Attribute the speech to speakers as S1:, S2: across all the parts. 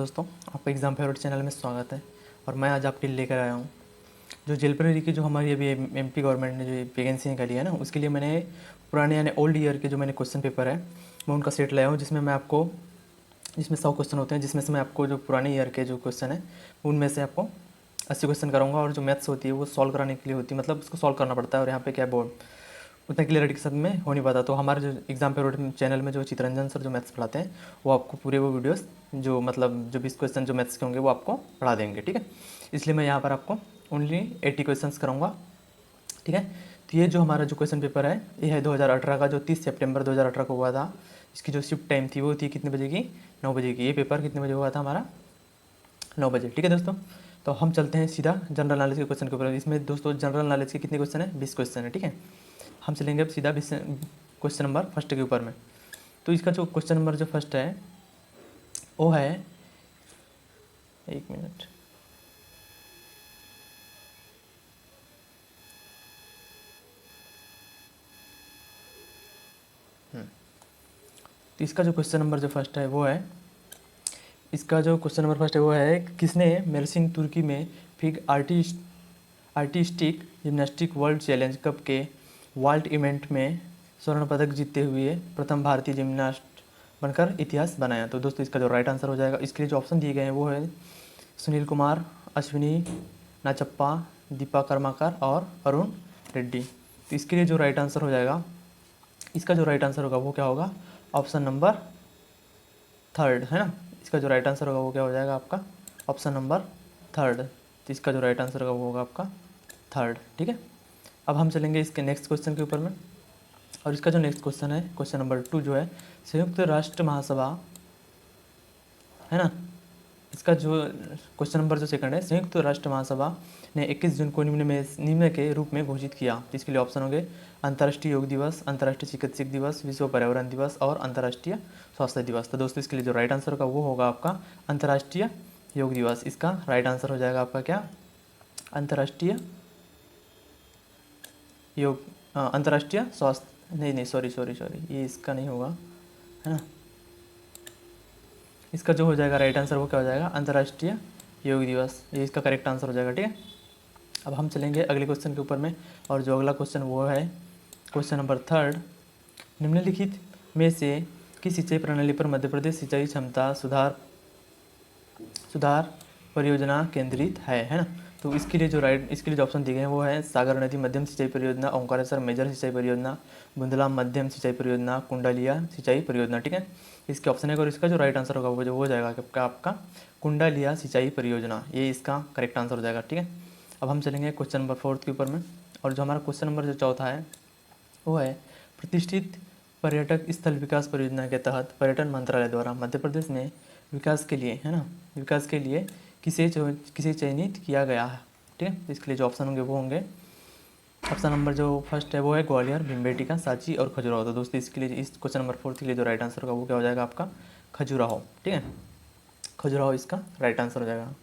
S1: दोस्तों, आपका exam favourite channel में स्वागत है। और मैं आज आपके लिए लेकर आया हूँ जो जेल प्रेरी की जो हमारी अभी एमपी गवर्नमेंट ने जो वैकेंसी निकाली है ना, उसके लिए मैंने पुराने यानी ओल्ड ईयर के जो मैंने क्वेश्चन पेपर है मैं उनका सेट लाया हूँ, जिसमें 100 क्वेश्चन होते हैं, जिसमें से मैं आपको जो पुराने ईयर के जो क्वेश्चन है उनमें से आपको 80 क्वेश्चन कराऊंगा। और जो मैथ्स होती है वो सॉल्व कराने के लिए होती है, मतलब उसको सॉल्व करना पड़ता है। और यहाँ पे क्या बोर्ड उतना क्लियरिटी के साथ में हो नहीं पाता, तो हमारे जो एग्जाम फेवरेट चैनल में जो चित्रंजन सर जो मैथ्स पढ़ाते हैं वो आपको पूरे वो वीडियोस जो मतलब जो 20 क्वेश्चन जो मैथ्स के होंगे वो आपको पढ़ा देंगे, ठीक है। इसलिए मैं यहाँ पर आपको ओनली 80 क्वेश्चंस कराऊंगा, ठीक है। तो ये जो हमारा जो क्वेश्चन पेपर है ये है 2018 का, जो 30 सितंबर 2018 को हुआ था। इसकी जो शिफ्ट टाइम थी वो थी कितने बजे की, 9 बजे की। ये पेपर कितने बजे हुआ था हमारा, 9 बजे, ठीक है दोस्तों। तो हम चलते हैं सीधा जनरल नॉलेज के क्वेश्चन के ऊपर। इसमें दोस्तों जनरल नॉलेज के कितने क्वेश्चन है, 20 क्वेश्चन है, ठीक है। हम चलेंगे अब सीधा क्वेश्चन नंबर फर्स्ट के ऊपर में। तो इसका जो क्वेश्चन नंबर जो फर्स्ट है वो है, एक मिनट, तो इसका जो क्वेश्चन नंबर जो फर्स्ट है वो है, इसका जो क्वेश्चन नंबर फर्स्ट है वो है, किसने मेरसिन तुर्की में fig artistic gymnastic world challenge cup के वाल्ट इवेंट में स्वर्ण पदक जीतते हुए प्रथम भारतीय जिम्नास्ट बनकर इतिहास बनाया। तो दोस्तों इसका जो राइट आंसर हो जाएगा, इसके लिए जो ऑप्शन दिए गए हैं वो है सुनील कुमार, अश्विनी नाचप्पा, दीपा कर्माकर और अरुण रेड्डी। तो इसके लिए जो राइट आंसर हो जाएगा, इसका जो राइट आंसर होगा वो क्या होगा, ऑप्शन नंबर थर्ड, है ना। इसका जो राइट आंसर होगा वो क्या हो जाएगा आपका, ऑप्शन नंबर थर्ड। तो इसका जो राइट आंसर होगा वो होगा आपका थर्ड, ठीक है। अब हम चलेंगे इसके नेक्स्ट क्वेश्चन के ऊपर में। और इसका जो नेक्स्ट क्वेश्चन है, क्वेश्चन नंबर 2 जो है, संयुक्त राष्ट्र महासभा, है ना। इसका जो क्वेश्चन नंबर जो सेकंड है, संयुक्त राष्ट्र महासभा ने 21 जून को निम्न के रूप में घोषित किया। तो इसके लिए ऑप्शन होंगे अंतर्राष्ट्रीय योग दिवस, अंतर्राष्ट्रीय चिकित्सक दिवस, विश्व पर्यावरण दिवस और अंतर्राष्ट्रीय स्वास्थ्य दिवस। तो दोस्तों इसके लिए जो राइट आंसर होगा वो होगा आपका अंतर्राष्ट्रीय योग दिवस। इसका राइट आंसर हो जाएगा आपका क्या, अंतर्राष्ट्रीय योग, अंतर्राष्ट्रीय स्वास्थ्य, नहीं सॉरी, ये इसका नहीं होगा, है ना। इसका जो हो जाएगा राइट आंसर वो क्या हो जाएगा, अंतर्राष्ट्रीय योग दिवस, ये इसका करेक्ट आंसर हो जाएगा, ठीक है। अब हम चलेंगे अगले क्वेश्चन के ऊपर में। और जो अगला क्वेश्चन वो है क्वेश्चन नंबर थर्ड, निम्नलिखित में से किस सिंचाई प्रणाली पर मध्य प्रदेश सिंचाई क्षमता सुधार परियोजना केंद्रित है ना। तो इसके लिए जो ऑप्शन दिए गए हैं वो है सागर नदी मध्यम सिंचाई परियोजना, ओंकारेश्वर मेजर सिंचाई परियोजना, बुंदला मध्यम सिंचाई परियोजना, कुंडालिया सिंचाई परियोजना, ठीक है। इसके ऑप्शन है और इसका जो राइट आंसर होगा वो जो हो जाएगा आपका कुंडालिया सिंचाई परियोजना, ये इसका करेक्ट आंसर हो जाएगा, ठीक है। अब हम चलेंगे क्वेश्चन नंबर 4 के ऊपर में। और जो हमारा क्वेश्चन नंबर जो चौथा है वो है, प्रतिष्ठित पर्यटक स्थल विकास परियोजना के तहत पर्यटन मंत्रालय द्वारा मध्य प्रदेश में विकास के लिए, है ना, विकास के लिए किसे चयनित किया गया है, ठीक है। इसके लिए जो ऑप्शन होंगे वो होंगे, ऑप्शन नंबर जो फर्स्ट है वो है ग्वालियर, भीमबेटका, सांची और खजुराहो। तो दोस्तों इसके लिए इस क्वेश्चन नंबर 4 के लिए जो राइट आंसर होगा वो क्या हो जाएगा आपका खजुराहो, ठीक है। खजुराहो इसका राइट आंसर हो जाएगा।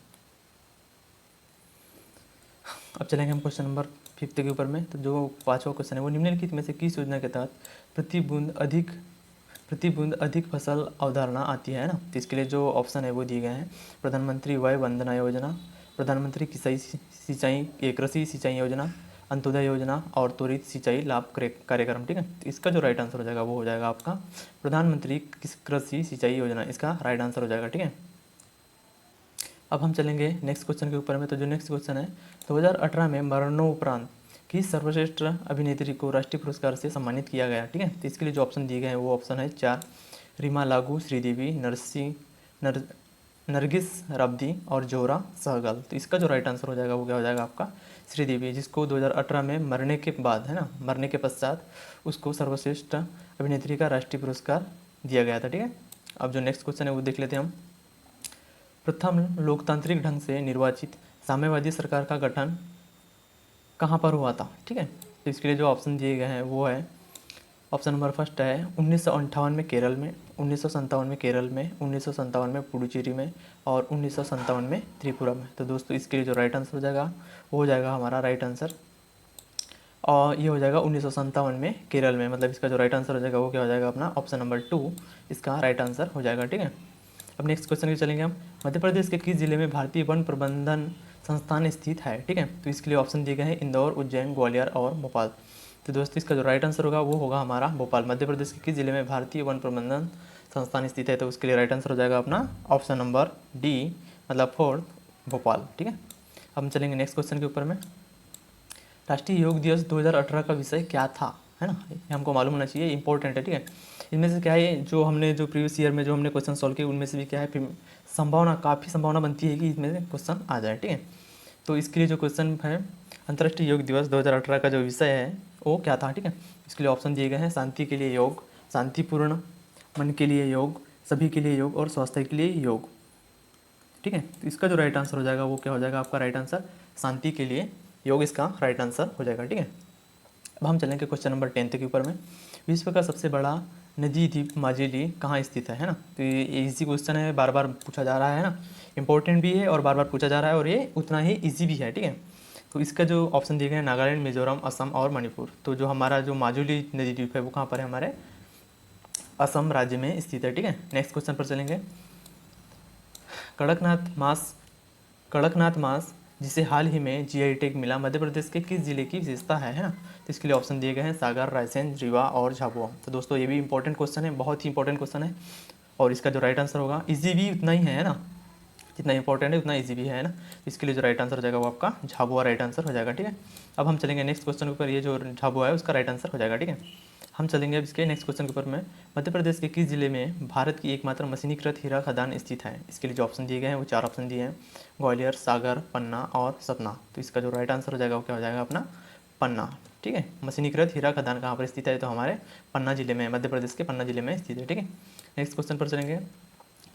S1: अब चलेंगे हम क्वेश्चन नंबर 5 के ऊपर में। तो जो 5वां क्वेश्चन है वो, निम्नलिखित में से किस योजना के तहत प्रति बूंद अधिक फसल अवधारणा आती है ना। तो इसके लिए जो ऑप्शन है वो दिए गए हैं, प्रधानमंत्री वय वंदना योजना, प्रधानमंत्री कृषि सिंचाई योजना, अंत्योदय योजना और त्वरित सिंचाई लाभ कार्यक्रम, ठीक है। तो इसका जो राइट आंसर हो जाएगा वो हो जाएगा आपका प्रधानमंत्री कृषि सिंचाई योजना, इसका राइट आंसर हो जाएगा, ठीक है। अब हम चलेंगे नेक्स्ट क्वेश्चन के ऊपर में। तो जो नेक्स्ट क्वेश्चन है, 2018 में मरणोपरांत किस सर्वश्रेष्ठ अभिनेत्री को राष्ट्रीय पुरस्कार से सम्मानित किया गया, ठीक है। तो इसके लिए जो ऑप्शन दिए गए हैं वो ऑप्शन है 4, रीमा लागू, श्रीदेवी, नरगिस राब्दी और जोहरा सहगल। तो इसका जो राइट आंसर हो जाएगा वो क्या हो जाएगा आपका श्रीदेवी, जिसको 2018 में मरने के बाद, है ना, मरने के पश्चात उसको सर्वश्रेष्ठ अभिनेत्री का राष्ट्रीय पुरस्कार दिया गया था, ठीक है। अब जो नेक्स्ट क्वेश्चन है वो देख लेते हैं हम। प्रथम लोकतांत्रिक ढंग से निर्वाचित साम्यवादी सरकार का गठन कहाँ पर हुआ था, ठीक है। तो इसके लिए जो ऑप्शन दिए गए हैं वो है, ऑप्शन नंबर फर्स्ट है 1958 में केरल में, 1957 में केरल में, 1957 में पुडुचेरी में और 1957 में त्रिपुरा में। तो दोस्तों इसके लिए जो राइट आंसर हो जाएगा वो हो जाएगा हमारा राइट आंसर, और ये हो जाएगा 1957 में केरल में। मतलब इसका जो राइट आंसर हो जाएगा वो क्या हो जाएगा अपना ऑप्शन नंबर 2, इसका राइट आंसर हो जाएगा, ठीक है। अब नेक्स्ट क्वेश्चन के चलेंगे हम। मध्य प्रदेश के किस जिले में भारतीय वन प्रबंधन संस्थान स्थित है? ठीक है, तो इसके लिए ऑप्शन दिए गए हैं इंदौर, उज्जैन, ग्वालियर और भोपाल। तो दोस्तों इसका जो राइट आंसर होगा वो होगा हमारा भोपाल। मध्य प्रदेश के किस जिले में भारतीय वन प्रबंधन संस्थान स्थित है? तो उसके लिए राइट आंसर हो जाएगा अपना ऑप्शन नंबर डी, मतलब 4 भोपाल। ठीक है, अब हम चलेंगे नेक्स्ट क्वेश्चन के ऊपर में। राष्ट्रीय योग दिवस 2018 का विषय क्या था, है ना, ये हमको मालूम होना चाहिए, इंपॉर्टेंट है। ठीक है, इनमें से क्या है, जो हमने जो प्रीवियस ईयर में जो हमने क्वेश्चन सॉल्व किए उनमें से भी क्या है, संभावना, काफ़ी संभावना बनती है कि इसमें से क्वेश्चन आ जाए। ठीक है, तो इसके लिए जो क्वेश्चन है, अंतर्राष्ट्रीय योग दिवस 2018 का जो विषय है वो क्या था? ठीक है, इसके लिए ऑप्शन दिए गए हैं शांति के लिए योग, शांतिपूर्ण मन के लिए योग, सभी के लिए योग और स्वास्थ्य के लिए योग। ठीक है, तो इसका जो राइट आंसर हो जाएगा वो क्या हो जाएगा आपका राइट आंसर, शांति के लिए योग, इसका राइट आंसर हो जाएगा। ठीक है, अब हम चलेंगे क्वेश्चन नंबर 10 के ऊपर में। विश्व का सबसे बड़ा नदी द्वीप माजुली कहाँ स्थित है ना, तो ये इजी क्वेश्चन है, बार बार पूछा जा रहा है ना, इंपॉर्टेंट भी है और बार बार पूछा जा रहा है और ये उतना ही ईजी भी है। ठीक है, तो इसका जो ऑप्शन दिए गए हैं नागालैंड, मिजोरम, असम और मणिपुर। तो जो हमारा जो माजुली नदी द्वीप है वो कहाँ पर है, हमारे असम राज्य में स्थित है। ठीक है, नेक्स्ट क्वेश्चन पर चलेंगे। कड़कनाथ मांस जिसे हाल ही में जीआई टैग मिला, मध्य प्रदेश के किस जिले की विशेषता है ना, तो इसके लिए ऑप्शन दिए गए हैं सागर, रायसेन, रीवा और झाबुआ। तो दोस्तों ये भी इंपॉर्टेंट क्वेश्चन है, बहुत ही इंपॉर्टेंट क्वेश्चन है और इसका जो राइट आंसर होगा, इजी भी उतना ही है ना, जितना इंपॉर्टेंट है उतना इजी भी है ना, इसके लिए जो राइट आंसर हो जाएगा वो आपका झाबुआ राइट आंसर हो जाएगा। ठीक है, अब हम चलेंगे नेक्स्ट क्वेश्चन के ऊपर, ये जो झाबुआ है उसका राइट आंसर हो जाएगा। ठीक है, हम चलेंगे अब इसके नेक्स्ट क्वेश्चन के ऊपर में। मध्य प्रदेश के किस जिले में भारत की एकमात्र मशीनीकृत हीरा खदान स्थित है? इसके लिए जो ऑप्शन दिए गए हैं वो 4 ऑप्शन दिए हैं, ग्वालियर, सागर, पन्ना और सतना। तो इसका जो राइट आंसर हो जाएगा वो क्या हो जाएगा अपना पन्ना। ठीक है, मशीनीकृत हीरा खदान कहाँ पर स्थित है, तो हमारे पन्ना जिले में, मध्य प्रदेश के पन्ना जिले में स्थित है। ठीक है, नेक्स्ट क्वेश्चन पर चलेंगे।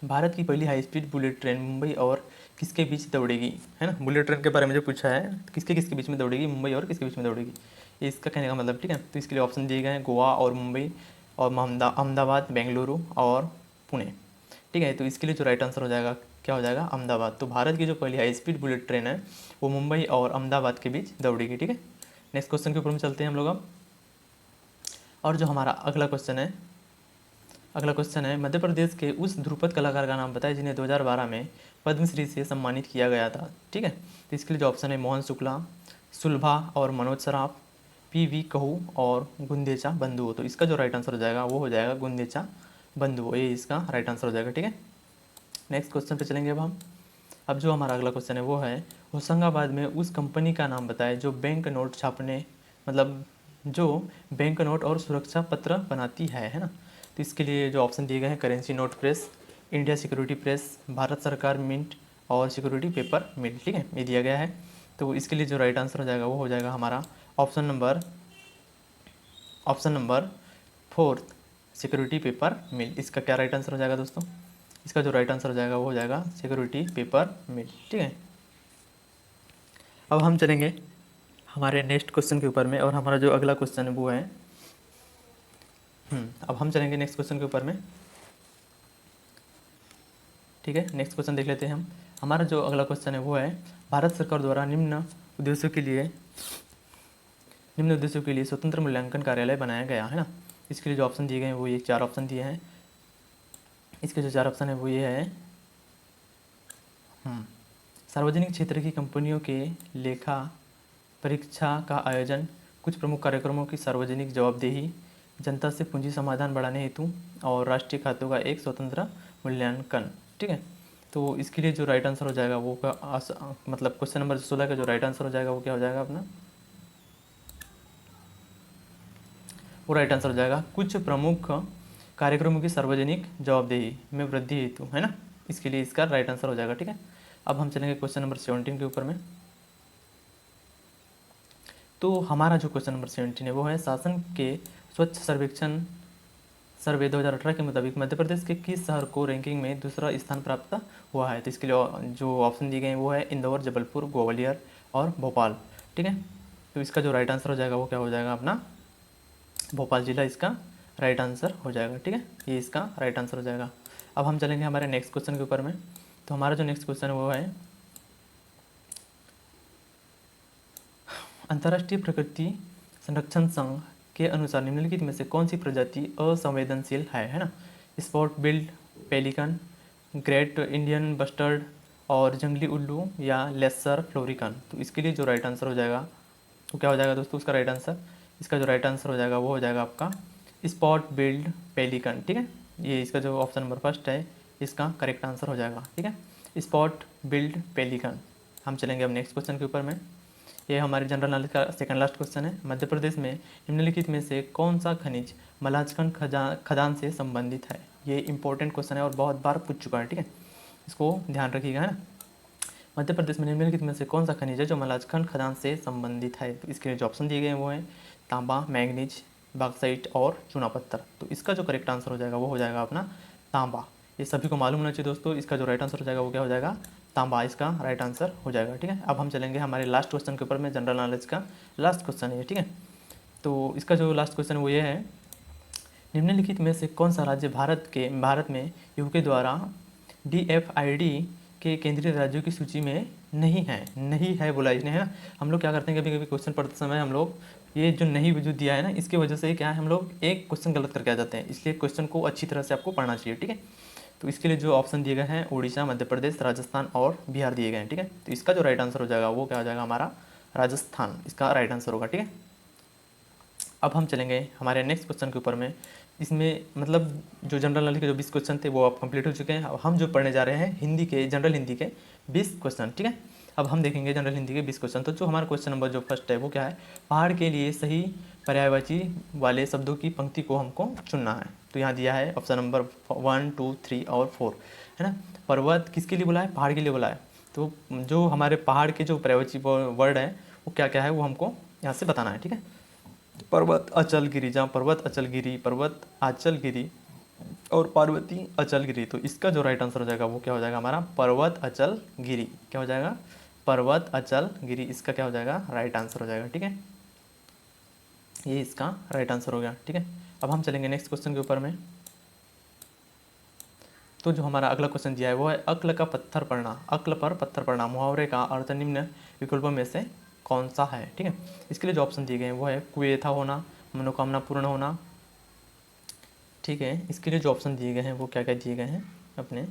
S1: भारत की पहली high speed bullet train Mumbai और किसके बीच दौड़ेगी, है ना, बुलेट ट्रेन के बारे में जो पूछा है, किसके किसके बीच में दौड़ेगी, मुंबई और किसके बीच में दौड़ेगी, ये इसका कहने का मतलब। ठीक है, तो इसके लिए ऑप्शन दिए गए हैं गोवा और मुंबई और अहमदाबाद, बेंगलुरु और पुणे। ठीक है, तो इसके लिए जो राइट आंसर हो जाएगा क्या हो जाएगा, अहमदाबाद। तो भारत की जो पहली हाई स्पीड बुलेट ट्रेन है वो मुंबई और अहमदाबाद के बीच दौड़ेगी। ठीक है, नेक्स्ट क्वेश्चन के ऊपर में चलते हैं हम लोग अब। और जो हमारा अगला क्वेश्चन है, मध्य प्रदेश के उस ध्रुपद कलाकार का नाम बताएं जिन्हें 2012 में पद्मश्री से सम्मानित किया गया था। ठीक है, तो इसके लिए जो ऑप्शन है मोहन शुक्ला, सुलभा और मनोज सराफ, पी.वी. कहू और गुंदेचा बंधु। तो इसका जो राइट आंसर हो जाएगा वो हो जाएगा गुंदेचा बंधु, ये इसका राइट आंसर हो जाएगा। ठीक है, नेक्स्ट क्वेश्चन पे चलेंगे अब हम। अब जो हमारा अगला क्वेश्चन है वो है होशंगाबाद में उस कंपनी का नाम बताएं जो बैंक नोट छापने, मतलब जो बैंक नोट और सुरक्षा पत्र बनाती है ना, तो इसके लिए जो ऑप्शन दिए गए हैं currency note press, India security press, Bharat सरकार मिंट और सिक्योरिटी पेपर मिल। ठीक है, ये दिया गया है, तो इसके लिए जो राइट आंसर हो जाएगा वो हो जाएगा हमारा ऑप्शन नंबर 4 सिक्योरिटी पेपर मिल। इसका क्या राइट आंसर हो जाएगा दोस्तों, इसका जो राइट आंसर हो जाएगा वो हो जाएगा सिक्योरिटी पेपर मिल। ठीक है, अब हम चलेंगे हमारे नेक्स्ट क्वेश्चन के ऊपर में और हमारा जो अगला क्वेश्चन है वो है अब हम चलेंगे नेक्स्ट क्वेश्चन के ऊपर में। ठीक है, नेक्स्ट क्वेश्चन देख लेते हैं हम। हमारा जो अगला क्वेश्चन है वो है भारत सरकार द्वारा निम्न उद्देश्यों के लिए स्वतंत्र मूल्यांकन कार्यालय बनाया गया है ना, इसके लिए जो ऑप्शन दिए गए हैं वो ये 4 ऑप्शन दिए हैं। इसके जो 4 ऑप्शन है वो ये है सार्वजनिक क्षेत्र की कंपनियों के लेखा परीक्षा का आयोजन, कुछ प्रमुख कार्यक्रमों की सार्वजनिक जवाबदेही, जनता से पूंजी समाधान बढ़ाने हेतु और राष्ट्रीय खातों का एक स्वतंत्र मूल्यांकन। ठीक है, तो इसके लिए जो राइट आंसर हो जाएगा वो मतलब क्वेश्चन नंबर 16 का जो राइट आंसर हो जाएगा वो क्या हो जाएगा अपना, वो राइट आंसर हो जाएगा कुछ प्रमुख कार्यक्रमों की सार्वजनिक जवाबदेही में वृद्धि हेतु, है ना, इसके लिए इसका राइट आंसर हो जाएगा। ठीक है, अब हम चलेंगे क्वेश्चन नंबर 17 के ऊपर में। तो हमारा जो क्वेश्चन नंबर 17 है वो है शासन के स्वच्छ सर्वेक्षण सर्वे 2018 के मुताबिक मध्य प्रदेश के किस शहर को रैंकिंग में दूसरा स्थान प्राप्त हुआ है? तो इसके लिए जो ऑप्शन दिए गए हैं वो है इंदौर, जबलपुर, ग्वालियर और भोपाल। ठीक है, तो इसका जो राइट आंसर हो जाएगा वो क्या हो जाएगा अपना भोपाल जिला, इसका राइट आंसर हो जाएगा। ठीक है, ये इसका राइट आंसर हो जाएगा। अब हम चलेंगे हमारे नेक्स्ट क्वेश्चन के ऊपर में। तो हमारा जो नेक्स्ट क्वेश्चन है वो है अंतर्राष्ट्रीय प्रकृति संरक्षण संघ के अनुसार निम्नलिखित में से कौन सी प्रजाति असंवेदनशील है ना, spot billed pelican, great Indian bustard और जंगली उल्लू या लेसर फ्लोरिकन। तो इसके लिए जो राइट आंसर हो जाएगा वो क्या हो जाएगा दोस्तों, उसका राइट आंसर, इसका जो राइट आंसर हो जाएगा वो हो जाएगा आपका स्पॉट बिल्ड पेलिकन। ठीक है, ये इसका जो ऑप्शन नंबर फर्स्ट है इसका करेक्ट आंसर हो जाएगा। ठीक है, स्पॉट बिल्ड पेलिकन। हम चलेंगे अब नेक्स्ट क्वेश्चन के ऊपर में। ये हमारे जनरल नॉलेज का सेकंड लास्ट क्वेश्चन है। मध्य प्रदेश में निम्नलिखित में से कौन सा खनिज मलाजखंड खदान से संबंधित है। ये इंपॉर्टेंट क्वेश्चन है और बहुत बार पूछ चुका है। ठीक है, इसको ध्यान रखिएगा, है ना। मध्य प्रदेश में निम्नलिखित में से कौन सा खनिज है जो मलाजखंड खदान से संबंधित है। तो इसके लिए जो ऑप्शन दिए गए हैं वो है तांबा, मैग्नीज, बॉक्साइट और चूना पत्थर। तो इसका जो करेक्ट आंसर हो जाएगा वो हो जाएगा अपना तांबा। ये सभी को मालूम होना चाहिए दोस्तों। इसका जो राइट आंसर हो जाएगा वो क्या हो जाएगा, तांबा इसका राइट आंसर हो जाएगा। ठीक है, अब हम चलेंगे हमारे लास्ट क्वेश्चन के ऊपर में। जनरल नॉलेज का लास्ट क्वेश्चन है। ठीक है, तो इसका जो लास्ट क्वेश्चन वो ये है, निम्नलिखित में से कौन सा राज्य भारत में यूके द्वारा DFID के केंद्रीय राज्यों की सूची में नहीं है बोला इसने, है ना। हम लोग क्या करते हैं, कभी कभी क्वेश्चन पढ़ते समय हम लोग ये जो नहीं जो दिया है ना, इसकी वजह से क्या है, हम लोग एक क्वेश्चन गलत करके आ जाते हैं। इसलिए क्वेश्चन को अच्छी तरह से आपको पढ़ना चाहिए। ठीक है, तो इसके लिए जो ऑप्शन दिए गए हैं उड़ीसा, मध्य प्रदेश, राजस्थान और बिहार दिए गए हैं। ठीक है, तो इसका जो राइट आंसर हो जाएगा वो क्या हो जाएगा हमारा राजस्थान, इसका राइट आंसर होगा। ठीक है, अब हम चलेंगे हमारे नेक्स्ट क्वेश्चन के ऊपर में। इसमें मतलब जो जनरल नॉलेज के जो 20 क्वेश्चन थे वो अब कंप्लीट हो चुके हैं। अब हम जो पढ़ने जा रहे हैं हिंदी के, जनरल हिंदी के 20 क्वेश्चन। ठीक है, अब हम देखेंगे जनरल हिंदी के 20 क्वेश्चन। तो जो हमारा क्वेश्चन नंबर जो फर्स्ट है वो क्या है, पहाड़ के लिए सही पर्यायवाची वाले शब्दों की पंक्ति को हमको चुनना है। तो यहाँ दिया है ऑप्शन नंबर 1, 2, 3 और 4, है ना। पर्वत किसके लिए बोला है, पहाड़ के लिए बोला है। तो जो हमारे पहाड़ के जो पर्यायवाची वर्ड है वो क्या क्या है वो हमको यहाँ से बताना है। ठीक है, पर्वत, अचल, गिरी, जहाँ पर्वत, अचल, गिरी, पर्वत, आचल, गिरी और पार्वती, अचल, गिरी। तो इसका जो राइट आंसर हो जाएगा वो क्या हो जाएगा हमारा पर्वत, अचल, गिरी। क्या हो जाएगा, पर्वत, अचल, गिरी। इसका क्या हो जाएगा, राइट आंसर हो जाएगा। ठीक है, ये इसका राइट आंसर हो गया। ठीक है, अब हम चलेंगे नेक्स्ट क्वेश्चन के ऊपर में। तो जो हमारा अगला क्वेश्चन दिया है वो है अक्ल का पत्थर पड़ना, अक्ल पर पत्थर पड़ना मुहावरे का अर्थ निम्न विकल्पों में से कौन सा है। ठीक है, इसके लिए जो ऑप्शन दिए गए हैं वो है कुएथा होना, मनोकामना पूर्ण होना। ठीक है, इसके लिए जो ऑप्शन दिए गए हैं वो क्या क्या दिए गए हैं अपने,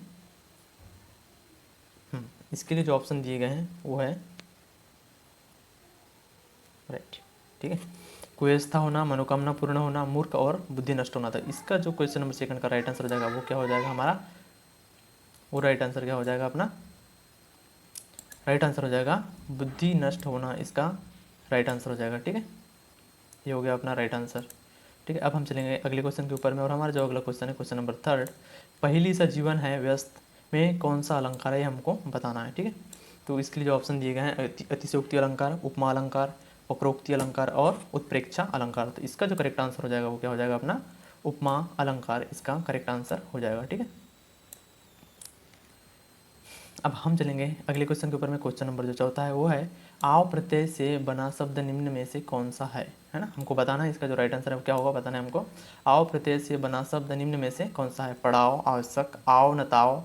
S1: इसके लिए जो ऑप्शन दिए गए हैं वो है राइट। ठीक है, कुएस्था होना, मनोकामना पूर्ण होना, मूर्ख और बुद्धि नष्ट होना था। इसका जो क्वेश्चन नंबर सेकंड का राइट आंसर हो जाएगा वो क्या हो जाएगा हमारा, वो राइट आंसर क्या हो जाएगा अपना, राइट आंसर हो जाएगा बुद्धि नष्ट होना, इसका राइट आंसर हो जाएगा। ठीक है, ये हो गया अपना राइट आंसर। ठीक है, अब हम चलेंगे अगले क्वेश्चन के ऊपर में। और हमारा जो अगला क्वेश्चन है क्वेश्चन नंबर थर्ड, पहली सा जीवन है व्यस्त में कौन सा अलंकार है ये हमको बताना है। ठीक है, तो इसके लिए जो ऑप्शन दिए गए हैं अतिशयोक्ति अलंकार, उपमा अलंकार, वक्रोक्ति अलंकार और उत्प्रेक्षा अलंकार। तो इसका जो करेक्ट आंसर हो जाएगा वो क्या हो जाएगा अपना उपमा अलंकार, इसका करेक्ट आंसर हो जाएगा। ठीक है, अब हम चलेंगे अगले क्वेश्चन के ऊपर में। क्वेश्चन नंबर जो चौथा है वो है आव प्रत्यय से बना शब्द निम्न में से कौन सा है ना। हमको बताना है इसका जो राइट आंसर है क्या होगा, बताना है हमको। आव प्रत्यय से बना शब्द निम्न में से कौन सा है, पड़ाव, आवश्यक, आव, नताव,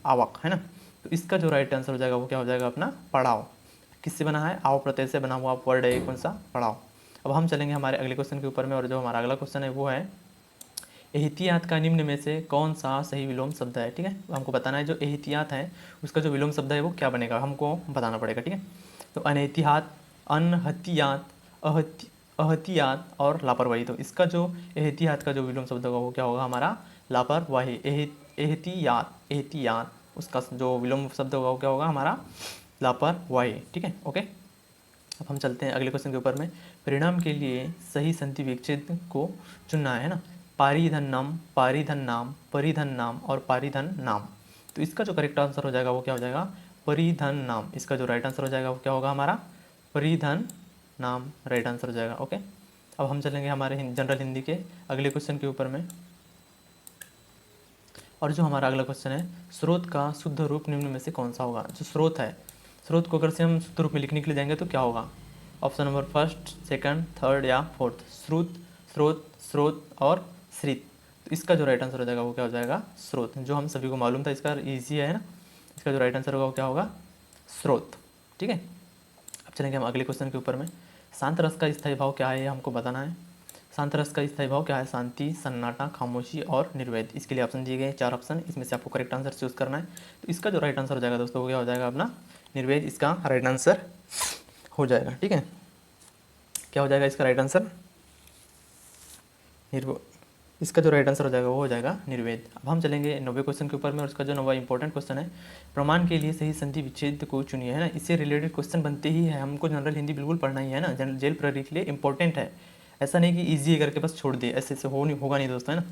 S1: आवक, है ना। तो इसका जो राइट आंसर हो जाएगा वो क्या हो जाएगा अपना पड़ाव। किससे बना है, आव प्रत्यय से बना हुआ वर्ड है कौन सा, पड़ाव। अब हम चलेंगे हमारे अगले क्वेश्चन के ऊपर में। और जो हमारा अगला क्वेश्चन है वो है एहतियात का निम्न में से कौन सा सही विलोम शब्द है। ठीक है, हमको बताना है जो एहतियात है उसका जो विलोम शब्द है वो क्या बनेगा, हमको बताना पड़ेगा। ठीक है, तो अनहतियात, अनहतियात, अहतियात और लापरवाही। तो इसका जो एहतियात का जो विलोम शब्द होगा वो क्या होगा हमारा लापरवाही। एहतियात, एहतियात उसका जो विलोम शब्द होगा वो क्या होगा हमारा लापरवाही। ठीक है, ओके। अब हम चलते हैं अगले क्वेश्चन के ऊपर में। परिणाम के लिए सही संधि विच्छेद को चुनना है ना। पारिधन नाम, पारिधन नाम, परिधन नाम और पारिधन नाम। तो इसका जो करेक्ट आंसर हो जाएगा वो क्या हो जाएगा परिधन नाम। इसका जो राइट आंसर हो जाएगा वो क्या होगा हमारा परिधन नाम, राइट आंसर हो जाएगा। ओके, अब हम चलेंगे हमारे जनरल हिंदी के अगले क्वेश्चन के ऊपर में। और जो हमारा अगला क्वेश्चन है स्रोत का शुद्ध रूप निम्न में से कौन सा होगा। जो स्रोत है, स्रोत को अगर से हम शुद्ध रूप में लिखने के लिए जाएंगे तो क्या होगा, option number first, second, third या फोर्थ। श्रुत, स्रोत, स्रोत और श्रित। तो इसका जो राइट आंसर हो जाएगा वो क्या हो जाएगा स्रोत। जो हम सभी को मालूम था, इसका ईजी है ना। इसका जो राइट आंसर होगा वो क्या होगा स्रोत। ठीक है, अब चलेंगे हम अगले क्वेश्चन के ऊपर में। शांत रस का स्थायी भाव क्या है ये हमको बताना है। शांत रस का स्थायी भाव क्या है? शांति, सन्नाटा, खामोशी और निर्वेद। इसके लिए ऑप्शन दिए गए हैं 4 ऑप्शन, इसमें से आपको करेक्ट आंसर चूज करना है। तो इसका जो राइट आंसर हो जाएगा दोस्तों वो क्या हो जाएगा अपना निर्वेद, इसका राइट आंसर हो जाएगा। ठीक है, क्या हो जाएगा इसका राइट आंसर? इसका जो राइट आंसर हो जाएगा वो हो जाएगा निर्वेद। अब हम चलेंगे 90 क्वेश्चन के ऊपर में, और उसका जो 90 इंपॉर्टेंट क्वेश्चन है, प्रमाण के लिए सही संधि विच्छेद को चुनिए, है ना। इससे रिलेटेड क्वेश्चन बनते ही है, हमको जनरल हिंदी बिल्कुल पढ़ना ही है ना, जेल प्रहरी के लिए इंपॉर्टेंट है। ऐसा नहीं कि ईजी करके बस छोड़ दे, ऐसे से होगा नहीं दोस्तों, है ना।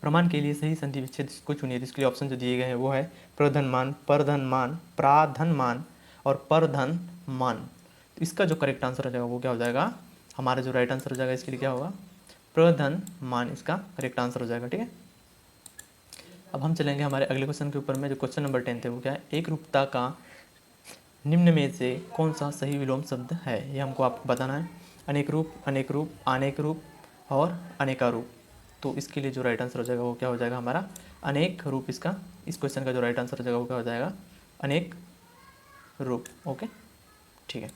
S1: प्रमाण के लिए सही संधि विच्छेद को चुनिए, इसके लिए ऑप्शन जो दिए गए हैं वो है प्रधनमान, परधनमान, प्राधनमान और परधनमान। तो इसका जो करेक्ट आंसर हो जाएगा वो क्या हो जाएगा? हमारा जो राइट आंसर हो जाएगा इसके लिए क्या होगा? प्रधनमान, इसका करेक्ट आंसर हो जाएगा। ठीक है, अब हम चलेंगे हमारे अगले क्वेश्चन के ऊपर में, जो क्वेश्चन नंबर 10 है वो क्या है? एक रूपता का निम्न में से कौन सा सही विलोम शब्द है, ये हमको आपको बताना है। अनेक रूप, अनेक रूप, अनेक रूप और अनेकारूप। तो इसके लिए जो राइट आंसर हो जाएगा वो क्या हो जाएगा हमारा? अनेक रूप। इसका इस क्वेश्चन का जो राइट आंसर हो जाएगा वो क्या हो जाएगा? अनेक रूप। ओके, ठीक है,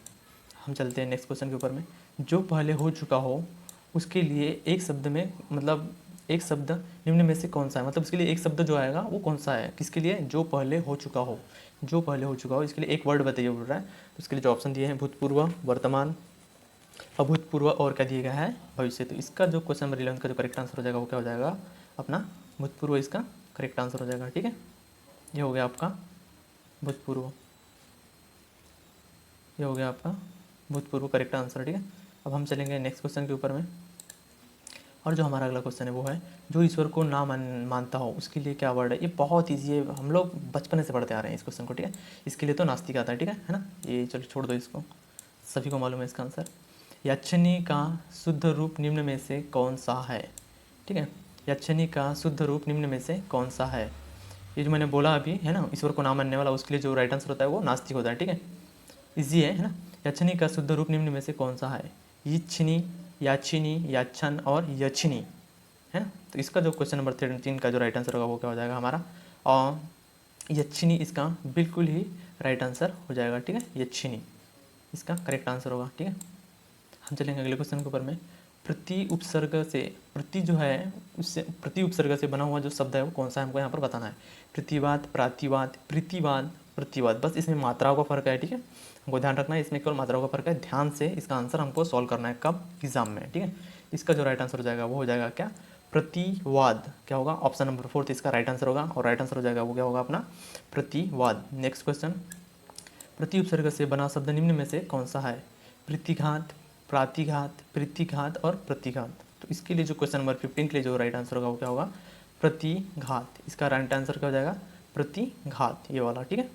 S1: हम चलते हैं नेक्स्ट क्वेश्चन के ऊपर में। जो पहले हो चुका हो उसके लिए एक शब्द में, मतलब एक शब्द निम्न में से कौन सा है, मतलब उसके लिए एक शब्द जो आएगा वो कौन सा है, किसके लिए? जो पहले हो चुका हो, जो पहले हो चुका हो, इसके लिए एक वर्ड बताइए बोल रहा है। तो इसके लिए जो ऑप्शन दिए हैं भूतपूर्व, वर्तमान, अभूतपूर्व और क्या दिया गया है? भविष्य। तो इसका जो क्वेश्चन नंबर 11 का जो करेक्ट आंसर हो जाएगा वो क्या हो जाएगा? अपना भूतपूर्व, इसका करेक्ट आंसर हो जाएगा। ठीक है, ये हो गया आपका भूतपूर्व, ये हो गया आपका भूतपूर्व करेक्ट आंसर। ठीक है, अब हम चलेंगे नेक्स्ट क्वेश्चन के ऊपर में, और जो हमारा अगला क्वेश्चन है वो है जो ईश्वर को ना मानता हो उसके लिए क्या वर्ड है? ये बहुत ईजी है, हम लोग बचपन से पढ़ते आ रहे हैं इस क्वेश्चन को। ठीक है, इसके लिए तो नास्तिक आता है। ठीक है ना, ये चलो छोड़ दो इसको, सभी को मालूम है इसका आंसर। यक्षिणी का शुद्ध रूप निम्न में से कौन सा है? ठीक है, यक्षिणी का शुद्ध रूप निम्न में से कौन सा है? ये जो मैंने बोला अभी है ना, ईश्वर को ना मानने वाला, उसके लिए जो राइट आंसर होता है वो नास्तिक होता है। ठीक है, इजी है ना। यक्षिणी का शुद्ध रूप निम्न में से कौन सा है? यिच्छिनी, याचिनी, याच्छन और यक्षिणी, है ना। तो इसका जो क्वेश्चन नंबर 13 का जो राइट आंसर होगा वो क्या हो जाएगा हमारा? और यक्षिणी इसका बिल्कुल ही राइट आंसर हो जाएगा। ठीक है, यक्षिणी इसका करेक्ट आंसर होगा। ठीक है, हम चलेंगे अगले क्वेश्चन के ऊपर में। प्रति उपसर्ग से, प्रति जो है उससे, प्रति उपसर्ग से बना हुआ जो शब्द है वो कौन सा है, हमको यहाँ पर बताना है। प्रतिवाद, प्रातिवाद, प्रीतिवाद, प्रतिवाद, बस इसमें मात्राओं का फर्क है। ठीक है, हमको ध्यान रखना है, इसमें केवल मात्राओं का फर्क है। ध्यान से इसका आंसर हमको सॉल्व करना है, कब? एग्जाम में। ठीक है, इसका जो राइट आंसर हो जाएगा वो हो जाएगा क्या? प्रतिवाद। क्या होगा? ऑप्शन नंबर 4 इसका राइट आंसर होगा, और राइट आंसर हो जाएगा वो क्या होगा अपना? प्रतिवाद। नेक्स्ट क्वेश्चन, प्रति उपसर्ग से बना शब्द निम्न में से कौन सा है? प्रतिघात, प्रातिघात, प्रीतिघात और प्रतिघात। तो इसके लिए जो क्वेश्चन नंबर 15 के लिए जो राइट आंसर होगा वो क्या होगा? प्रतिघात। इसका राइट आंसर क्या हो जाएगा? प्रतिघात, ये वाला। ठीक है,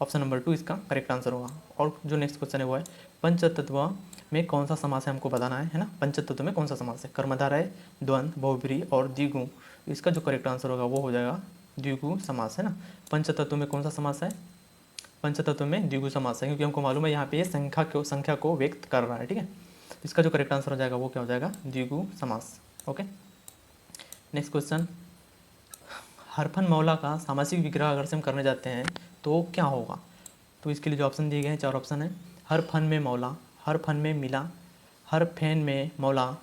S1: ऑप्शन नंबर 2 इसका करेक्ट आंसर होगा। और जो नेक्स्ट क्वेश्चन है वो है पंचतत्व में कौन सा समास है, हमको बताना है ना। पंचतत्व में कौन सा समास है? कर्मधारय, द्वंद्व, बहुब्रीहि और द्विगु। इसका जो करेक्ट आंसर होगा वो हो जाएगा द्विगु समास, है ना। पंचतत्व में कौन सा समास है? पंचतत्व में द्विगु समास है, क्योंकि हमको मालूम है यहाँ पे ये संख्या को व्यक्त कर रहा है। ठीक है, इसका जो करेक्ट आंसर हो जाएगा वो क्या हो जाएगा? द्विगु समास। ओके, नेक्स्ट क्वेश्चन, हरफन मौला का सामासिक विग्रह अगर से हम करने जाते हैं तो क्या होगा? तो इसके लिए जो ऑप्शन दिए गए हैं 4 ऑप्शन है। हर फन में मौला, हर फन में मिला, हर फैन में मौला,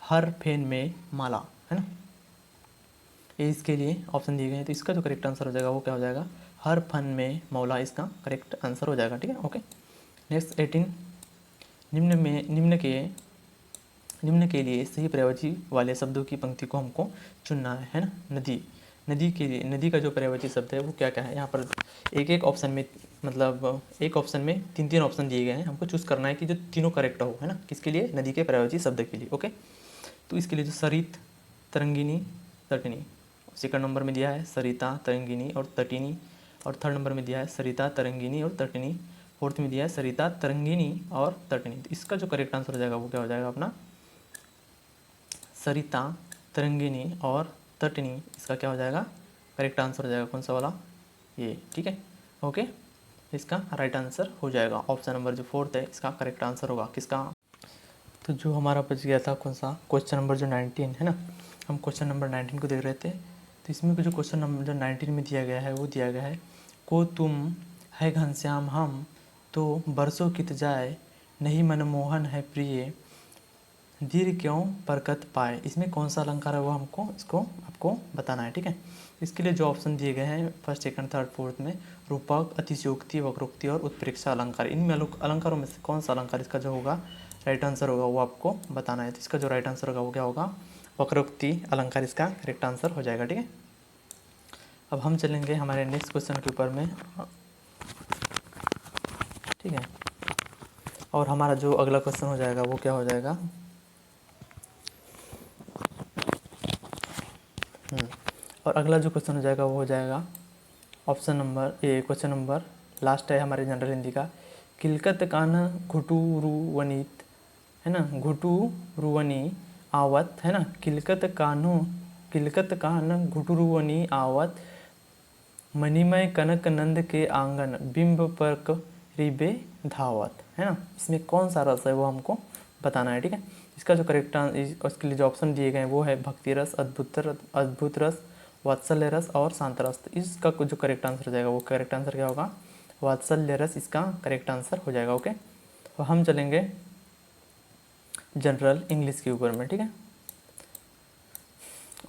S1: हर फैन में माला, है ना। ये इसके लिए ऑप्शन दिए गए हैं, तो इसका जो करेक्ट आंसर हो जाएगा वो क्या हो जाएगा? हर फन में मौला, इसका करेक्ट आंसर हो जाएगा। ठीक है, ओके। नेक्स्ट 18, निम्न के लिए सही पर्यायवाची वाले शब्दों की पंक्ति को हमको चुनना है ना। नदी, नदी के लिए, नदी का जो पर्यायवाची शब्द है वो क्या क्या है? यहाँ पर एक एक ऑप्शन में, मतलब एक ऑप्शन में 3 ऑप्शन दिए गए हैं, हमको चूज़ करना है कि जो तीनों करेक्ट हो, है ना। किसके लिए? नदी के पर्यायवाची शब्द के लिए। ओके, तो इसके लिए जो सरित, तरंगिनी, तटिनी, सेकंड नंबर में दिया है सरिता, तरंगिनी और तटिनी, और थर्ड नंबर में दिया है सरिता, तरंगिनी और तटिनी, फोर्थ में दिया है सरिता, तरंगिनी और तटिनी। तो इसका जो करेक्ट आंसर हो जाएगा वो क्या हो जाएगा अपना? सरिता, तरंगिनी और तटिनी, इसका क्या हो जाएगा? करेक्ट आंसर हो जाएगा कौन सा वाला? ये। ठीक है, ओके, इसका राइट आंसर हो जाएगा ऑप्शन नंबर जो 4 है, इसका करेक्ट आंसर होगा किसका? तो जो हमारा बच गया था कौन सा? क्वेश्चन नंबर जो 19 है ना, हम क्वेश्चन नंबर 19 को देख रहे थे। तो इसमें जो क्वेश्चन नंबर जो 19 में दिया गया है वो दिया गया है, को तुम है घनश्याम हम तो बरसों कित जाए, नहीं मनमोहन है प्रिय, दीर्घ क्यों बरकत पाए, इसमें कौन सा अलंकार है वो हमको इसको आपको बताना है। ठीक है, इसके लिए जो ऑप्शन दिए गए हैं फर्स्ट सेकंड थर्ड फोर्थ में, रूपक, अतिशयोक्ति, वक्रोक्ति और उत्प्रेक्षा अलंकार, इनमें अलंकारों में से कौन सा अलंकार इसका जो होगा राइट आंसर होगा वो आपको बताना है। तो इसका जो राइट आंसर होगा वो क्या होगा, वक्रोक्ति अलंकार इसका करेक्ट आंसर हो जाएगा। ठीक है, अब हम चलेंगे हमारे नेक्स्ट क्वेश्चन के ऊपर में। ठीक है, और हमारा जो अगला क्वेश्चन हो जाएगा वो क्या हो जाएगा, और अगला जो क्वेश्चन हो जाएगा वो हो जाएगा option number A, question number last है हमारे जनरल हिंदी का, किलकत कान घुटुरुवनित, है ना, घुटुरुवनी आवत, है ना, किलकत कान घुटुरुवनी आवत, मणिमय कनक नंद के आंगन, बिंब पर रिबे धावत, है ना, इसमें कौन सा रस है वो हमको बताना है। ठीक है, इसका जो करेक्ट उसके लिए जो ऑप्शन दिए गए हैं वो है भक्ति रस, अद्भुत रस, वात्सल्य रस और शांत रस। तो इसका जो करेक्ट आंसर हो जाएगा वो करेक्ट आंसर क्या होगा, वात्सल्य रस इसका करेक्ट आंसर हो जाएगा। ओके, तो हम चलेंगे जनरल इंग्लिश के ऊपर में। ठीक है,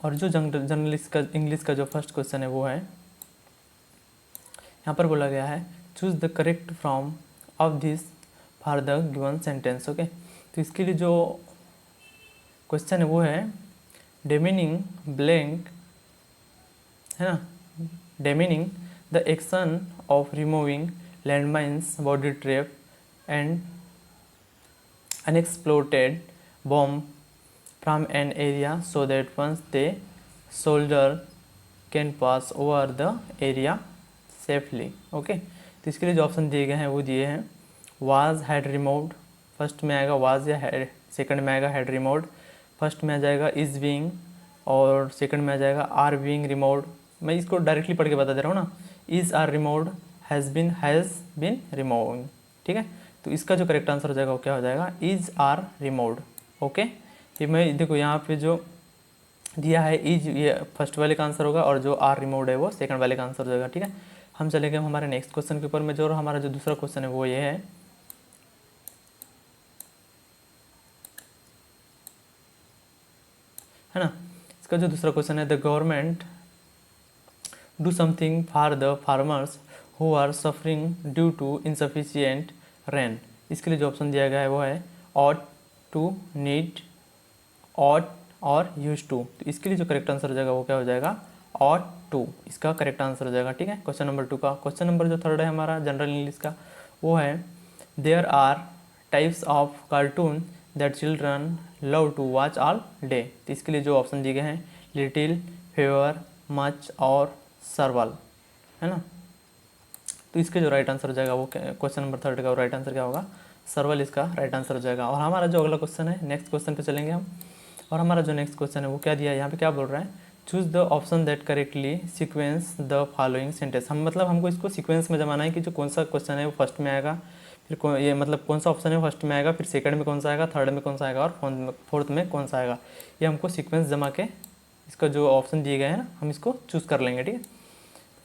S1: और जो जनरल इंग्लिश का जो फर्स्ट क्वेश्चन है वो है, यहाँ पर बोला गया है choose the correct from of this for the given sentence. Okay, तो इसके लिए जो क्वेश्चन है वो है डेमिनिंग ब्लैंक, है ना, demining the action of removing landmines, body trap and unexploded bomb from an area so that once they soldier can pass over the area safely. Okay, तो इसके लिए जो ऑप्शन दिए गए हैं वो दिए हैं वाज, हैड रिमूव्ड, फर्स्ट में आएगा वाज या हैड, सेकंड में आएगा हैड रिमूव्ड, फर्स्ट में आ जाएगा इज बीइंग और सेकंड में आ जाएगा आर बीइंग रिमूव्ड। मैं इसको डायरेक्टली पढ़ के बता दे रहा हूँ ना, is are removed, has been removed. ठीक है, तो इसका जो करेक्ट आंसर हो जाएगा वो क्या हो जाएगा, इज आर रिमूव्ड। ओके, ये मैं देखो यहाँ पे जो दिया है इज, ये फर्स्ट वाले का आंसर होगा और जो आर रिमूव्ड है वो सेकंड वाले का आंसर हो जाएगा। ठीक है, हम चलेंगे हमारे नेक्स्ट क्वेश्चन के ऊपर में, जो हमारा जो दूसरा क्वेश्चन है वो ये है ना, इसका जो दूसरा क्वेश्चन है, the government do something for the farmers who are suffering due to insufficient rain. इसके लिए जो ऑप्शन दिया गया है वो है ऑट टू, नीड, ऑट और यूज टू। तो इसके लिए जो करेक्ट आंसर हो जाएगा वो क्या हो जाएगा, ऑट टू इसका करेक्ट आंसर हो जाएगा। ठीक है, क्वेश्चन नंबर 2 का। क्वेश्चन नंबर जो थर्ड है हमारा जनरल इंग्लिश का वो है there are types of cartoon that children love to watch all day. तो इसके लिए जो ऑप्शन दिए गए हैं लिटिल, फेवर, मच और सर्वल, है ना, तो इसके जो राइट आंसर हो जाएगा वो क्वेश्चन नंबर थर्ड का राइट आंसर क्या होगा, सर्वल इसका राइट आंसर हो जाएगा। और हमारा जो अगला क्वेश्चन है नेक्स्ट क्वेश्चन पे चलेंगे हम, और हमारा जो नेक्स्ट क्वेश्चन है वो क्या दिया है, यहाँ पे क्या बोल रहा है, choose the option that correctly sequence the following sentence. हम मतलब हमको इसको सीक्वेंस में जमाना है कि जो कौन सा क्वेश्चन है वो फर्स्ट में आएगा, फिर ये मतलब कौन सा ऑप्शन है फर्स्ट में आएगा, फिर सेकंड में कौन सा आएगा, थर्ड में कौन सा आएगा और फोर्थ में कौन सा आएगा, ये हमको सीक्वेंस जमा के इसका जो ऑप्शन दिए गए हैं ना हम इसको चूज़ कर लेंगे। ठीक है,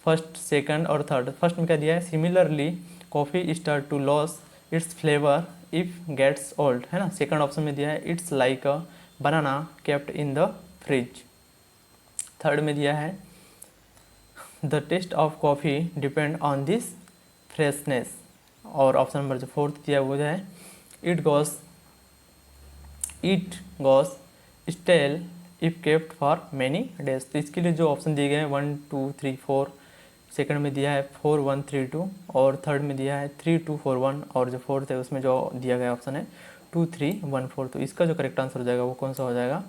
S1: फर्स्ट, सेकंड और थर्ड। फर्स्ट में क्या दिया है, similarly coffee start to lose its flavour if gets old, है ना। सेकंड ऑप्शन में दिया है it's like a banana kept in the fridge. Third में दिया है the taste of coffee depend on this freshness. और ऑप्शन नंबर जो फोर्थ दिया वो है it goes stale if kept for many days. तो इसके लिए जो ऑप्शन दिए गए हैं 1 2 3 4, सेकंड में दिया है 4 1 3 2 और थर्ड में दिया है 3 2 4 1 और जो फोर्थ है उसमें जो दिया गया ऑप्शन है 2 3 1 4। तो इसका जो करेक्ट आंसर हो जाएगा वो कौन सा हो जाएगा,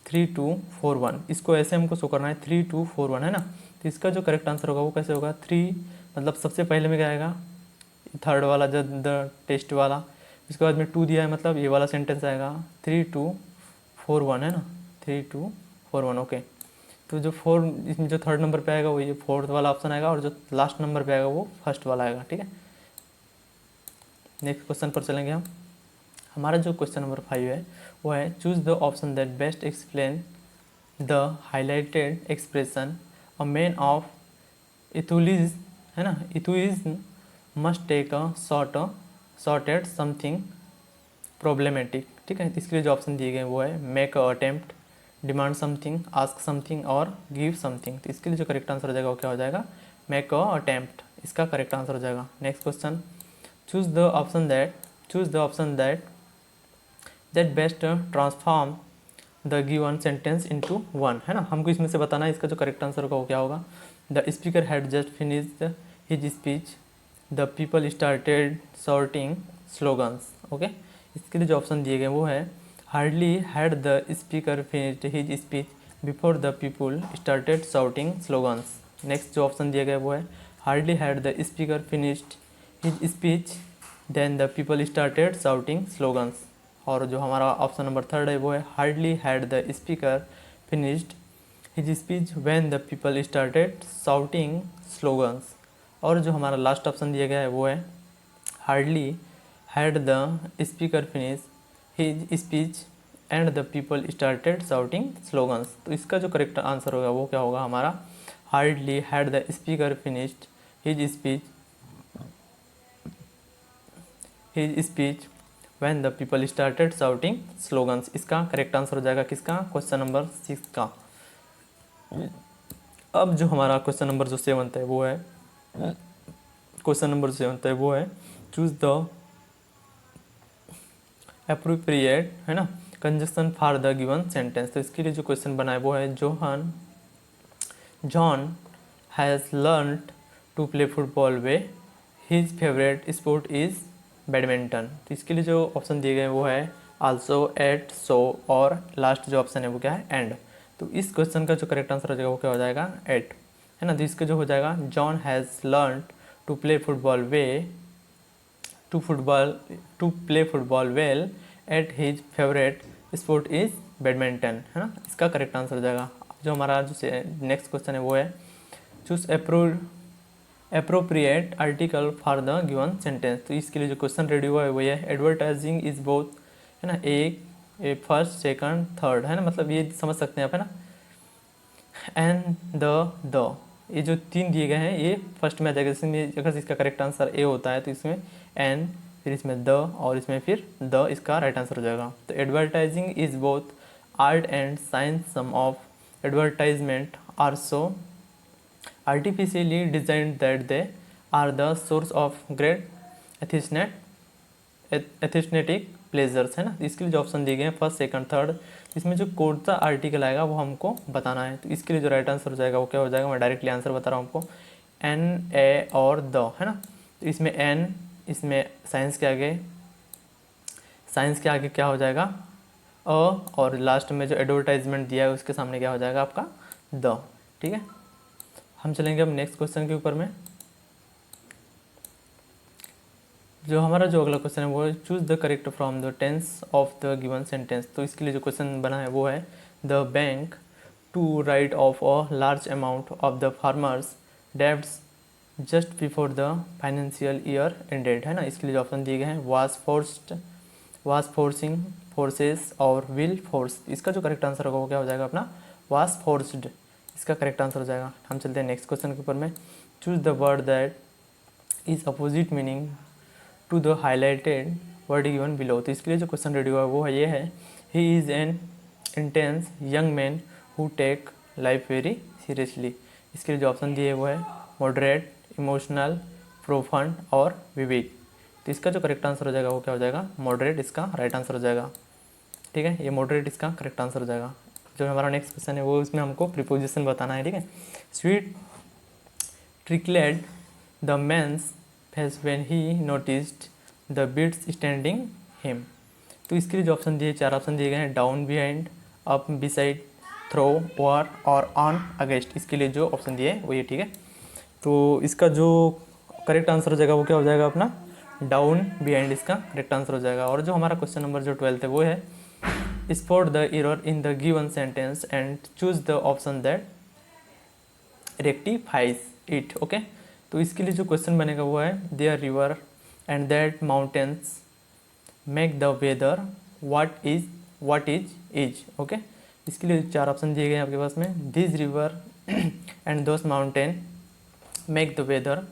S1: 3 2 4 1। इसको ऐसे हमको शो करना है 3 2 4 1, है ना। तो इसका जो करेक्ट आंसर होगा वो कैसे होगा, 3 मतलब सबसे पहले में क्या आएगा, थर्ड वाला जो द टेस्ट वाला, इसके बाद में 2 दिया है मतलब ये वाला सेंटेंस आएगा 3 2 4 1, है ना, 3 2 4 1। ओके, तो जो 4 इसमें जो थर्ड नंबर पे आएगा वो ये फोर्थ वाला ऑप्शन आएगा और जो लास्ट नंबर पे आएगा वो फर्स्ट वाला आएगा। ठीक है, नेक्स्ट क्वेश्चन पर चलेंगे हम। हमारा जो क्वेश्चन नंबर 5 है वो है choose the option that best explain the highlighted expression a man of इथुलिज, है ना, इथुइज must take a short at something problematic. ठीक है। इसके लिए जो ऑप्शन दिए गए हैं वो है make a attempt, demand something, ask something और गिव समथिंग। तो इसके लिए जो करेक्ट आंसर हो जाएगा वो क्या हो जाएगा, मेक अ अटेम्प्ट, इसका करेक्ट आंसर हो जाएगा। Next question, choose the option that best transform the given sentence into one, है ना। हमको इसमें से बताना है इसका जो करेक्ट आंसर होगा वो क्या होगा। The speaker had just finished his speech, the people started shouting slogans. Okay, इसके लिए जो ऑप्शन दिए गए वो है hardly had the speaker finished his speech before the people started shouting slogans. Next जो ऑप्शन दिया गया वो है hardly had the speaker finished his speech then the people started shouting slogans. और जो हमारा ऑप्शन नंबर थर्ड है वो है hardly had the speaker finished his speech when the people started shouting slogans. और जो हमारा लास्ट ऑप्शन दिया गया है वो है hardly had the speaker finish his speech and the people started shouting slogans. तो इसका जो करेक्ट आंसर होगा वो क्या होगा हमारा, hardly had the speaker finished his speech when the people started shouting slogans. इसका करेक्ट आंसर हो जाएगा किसका, क्वेश्चन नंबर 6 का। अब जो हमारा क्वेश्चन नंबर जो 7 है वो है, क्वेश्चन नंबर 7 है वो है चूज द एप्रोप्रिएट, है ना, conjunction for the given sentence. तो इसके लिए जो क्वेश्चन बना है वो है John has learned to play football way, his favourite sport is badminton. तो इसके लिए जो ऑप्शन दिए गए वो है आल्सो, एट, सो और लास्ट जो ऑप्शन है वो क्या है, एंड। तो इस क्वेश्चन का जो करेक्ट आंसर हो जाएगा वो क्या हो जाएगा, एट, है ना। तो इसका जो हो जाएगा John has learn to play football well at his favourite sport is badminton, है ना। इसका करेक्ट आंसर हो जाएगा। जो हमारा जो नेक्स्ट क्वेश्चन है वो है choose appropriate article for the given sentence. तो इसके लिए जो क्वेश्चन रेडी हुआ है वो है एडवर्टाइजिंग इज बोथ, है ना, ए फर्स्ट सेकंड थर्ड, है ना, मतलब ये समझ सकते हैं आप, है ना। एंड द ये जो 3 दिए गए हैं ये फर्स्ट में आ जाएगा। इसमें अगर इसका करेक्ट आंसर ए होता है तो इसमें एन, फिर इसमें द और इसमें फिर द, इसका राइट आंसर हो जाएगा। तो advertising is both art and science, some of advertisement are so artificially designed that they are the source of great aesthetic pleasures, है ना। इसके लिए जो ऑप्शन दिए गए हैं फर्स्ट सेकंड थर्ड, इसमें जो कौन सा आर्टिकल आएगा वो हमको बताना है। तो इसके लिए जो राइट आंसर हो जाएगा वो क्या हो जाएगा, मैं डायरेक्टली आंसर बता रहा हूँ आपको, एन, ए और द, है ना। तो इसमें एन, इसमें साइंस के आगे क्या हो जाएगा, अ, और लास्ट में जो एडवर्टाइजमेंट दिया है उसके सामने क्या हो जाएगा आपका, द। ठीक है, हम चलेंगे अब नेक्स्ट क्वेश्चन के ऊपर में। जो हमारा जो अगला क्वेश्चन है वो है choose the correct from the tense of the given sentence. तो इसके लिए जो क्वेश्चन बना है वो है the bank to write off a large amount of the farmers debts just before the financial year ended, है ना। इसके लिए जो ऑप्शन दिए गए हैं वाज फोर्सिंग, फोर्सेस और विल फोर्स। इसका जो करेक्ट आंसर होगा वो क्या हो जाएगा अपना, वाज फोर्स्ड, इसका करेक्ट आंसर हो जाएगा। हम चलते हैं नेक्स्ट क्वेश्चन के ऊपर में। Choose the word that is opposite meaning to the highlighted word given below. तो इसके लिए जो क्वेश्चन रेडी हुआ है वो है ये है he is an intense young man who take life very seriously. इसके लिए जो ऑप्शन दिए वो है मॉडरेट, इमोशनल, प्रोफंड और विवेक। तो इसका जो करेक्ट आंसर हो जाएगा वो क्या हो जाएगा, मॉडरेट, इसका राइट आंसर हो जाएगा। ठीक है, ये मॉडरेट इसका करेक्ट आंसर हो जाएगा। जो हमारा नेक्स्ट क्वेश्चन है वो इसमें हमको प्रीपोजिशन बताना है। ठीक है, sweet trickled the man's face when he noticed the bits standing him. तो इसके लिए जो ऑप्शन दिए, 4 ऑप्शन दिए गए हैं, down, behind, up, beside, through, over और ऑन, अगेंस्ट। इसके लिए जो ऑप्शन दिए वो ये, ठीक है। तो इसका जो करेक्ट आंसर हो जाएगा वो क्या हो जाएगा अपना, डाउन, बिहाइंड, इसका करेक्ट आंसर हो जाएगा। और जो हमारा क्वेश्चन नंबर जो 12 है वो है spot the error in the given sentence and choose the option that rectifies it। Okay, तो इसके लिए जो क्वेश्चन बनेगा वो है their river and that mountains make the weather what is. Okay, इसके लिए 4 ऑप्शन दिए गए हैं आपके पास में, this river and those mountain make the weather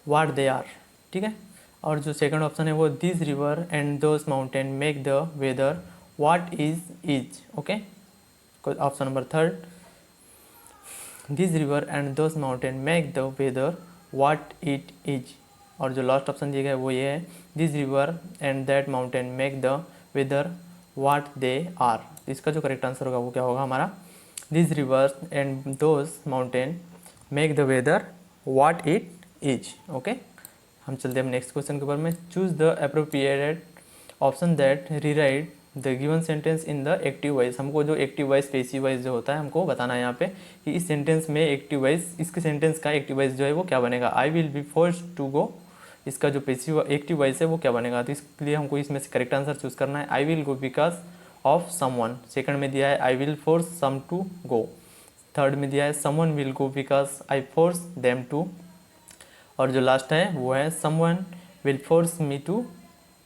S1: what they are. ठीक है, और जो सेकंड ऑप्शन है वो this river and those mountain make the weather what is okay. Option number third, this river and those mountain make the weather what it is. और जो last option दिया गया है वो ये है, this river and that mountain make the weather what they are. तो इसका जो करेक्ट आंसर होगा वो क्या होगा हमारा, this river and those mountain make the weather what it is okay. हम चलते हैं नेक्स्ट क्वेश्चन के ऊपर में, choose the appropriated option that rewrite the given sentence in the active voice. हमको जो एक्टिव वॉइस पैसिव वॉइस जो होता है हमको बताना है यहाँ पे कि इस सेंटेंस में एक्टिव वॉइस, इसके सेंटेंस का एक्टिव वॉइस जो है वो क्या बनेगा, I will be forced to go. इसका जो पैसिव एक्टिव वॉइस है वो क्या बनेगा, तो इसके लिए हमको इसमें से करेक्ट आंसर चूज करना है, I will go because of someone. Second में दिया है I will force some to go. Third में दिया है someone will go because I force them to. और जो लास्ट है वो है someone will force me to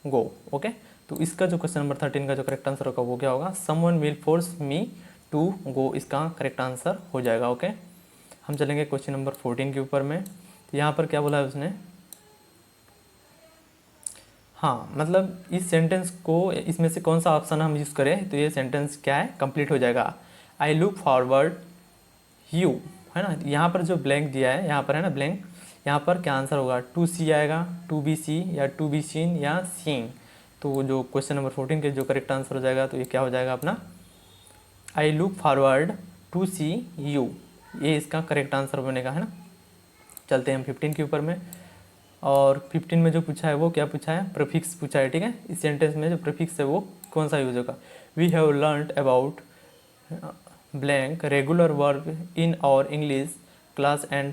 S1: go okay. तो इसका जो क्वेश्चन नंबर 13 का जो करेक्ट आंसर होगा वो क्या होगा, someone will force me to go, इसका करेक्ट आंसर हो जाएगा ओके। हम चलेंगे क्वेश्चन नंबर 14 के ऊपर में। तो यहाँ पर क्या बोला है उसने, हाँ मतलब इस सेंटेंस को, इसमें से कौन सा ऑप्शन हम यूज़ करें तो ये सेंटेंस क्या है, कंप्लीट हो जाएगा। आई लुक फॉरवर्ड यू, है ना। यहाँ पर जो ब्लैंक दिया है, यहाँ पर है ना ब्लैंक, यहाँ पर क्या आंसर होगा, टू सी आएगा, टू बी सी या टू बी सीन या सीइंग। तो जो क्वेश्चन नंबर 14 के जो करेक्ट आंसर हो जाएगा तो ये क्या हो जाएगा अपना, I look forward to see you, ये इसका करेक्ट आंसर बनेगा, है ना। चलते हैं हम 15 के ऊपर में। और 15 में जो पूछा है वो क्या पूछा है, प्रीफिक्स पूछा है, ठीक है। इस सेंटेंस में जो प्रीफिक्स है वो कौन सा यूज होगा, we have learned about blank regular verb in our English class and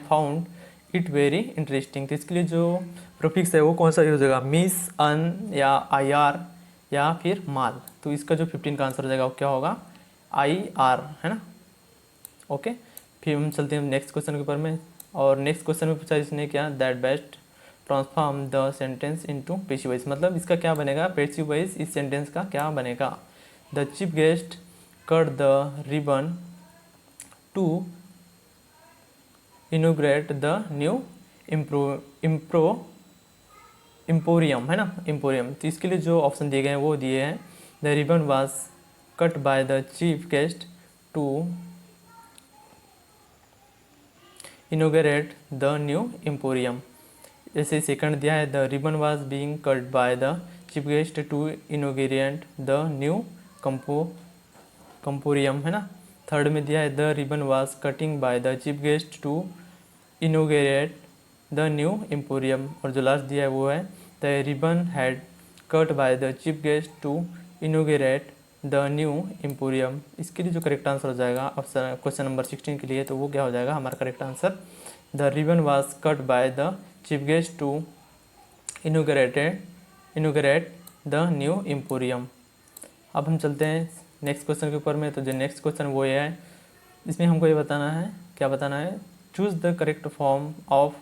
S1: found it very interesting. तो इसके लिए जो प्रीफिक्स है वो कौन सा यूज होगा, मिस, अन या आई आर या फिर माल। तो इसका जो 15 का आंसर हो जाएगा वो क्या होगा, आई आर, है ना ओके। फिर हम चलते हैं नेक्स्ट क्वेश्चन के ऊपर में। और नेक्स्ट क्वेश्चन में पूछा इसने क्या, that best transform the sentence into passive voice. मतलब इसका क्या बनेगा, पैसिव वॉइस इस सेंटेंस का क्या बनेगा, the chief guest cut the ribbon to inaugurate the new emporium, है ना, इम्पोरियम। तो इसके लिए जो ऑप्शन दिए गए हैं वो दिए हैं, the ribbon was cut by the chief guest to inaugurate the new emporium. जैसे सेकंड दिया है, the ribbon was being cut by the chief guest to inaugurate the new emporium, है ना। थर्ड में दिया है, the ribbon was cutting by the chief guest to inaugurate the new emporium. और जो लास्ट दिया है वो है, the ribbon had cut by the chief guest to inaugurate the new emporium. इसके लिए जो करेक्ट आंसर हो जाएगा ऑप्शन क्वेश्चन नंबर 16 के लिए, तो वो क्या हो जाएगा हमारा correct answer, the ribbon was cut by the chief guest to inaugurate the new emporium. अब हम चलते हैं नेक्स्ट क्वेश्चन के ऊपर में। तो जो नेक्स्ट क्वेश्चन वो ये है, इसमें हमको ये बताना है, क्या बताना है, choose the correct form of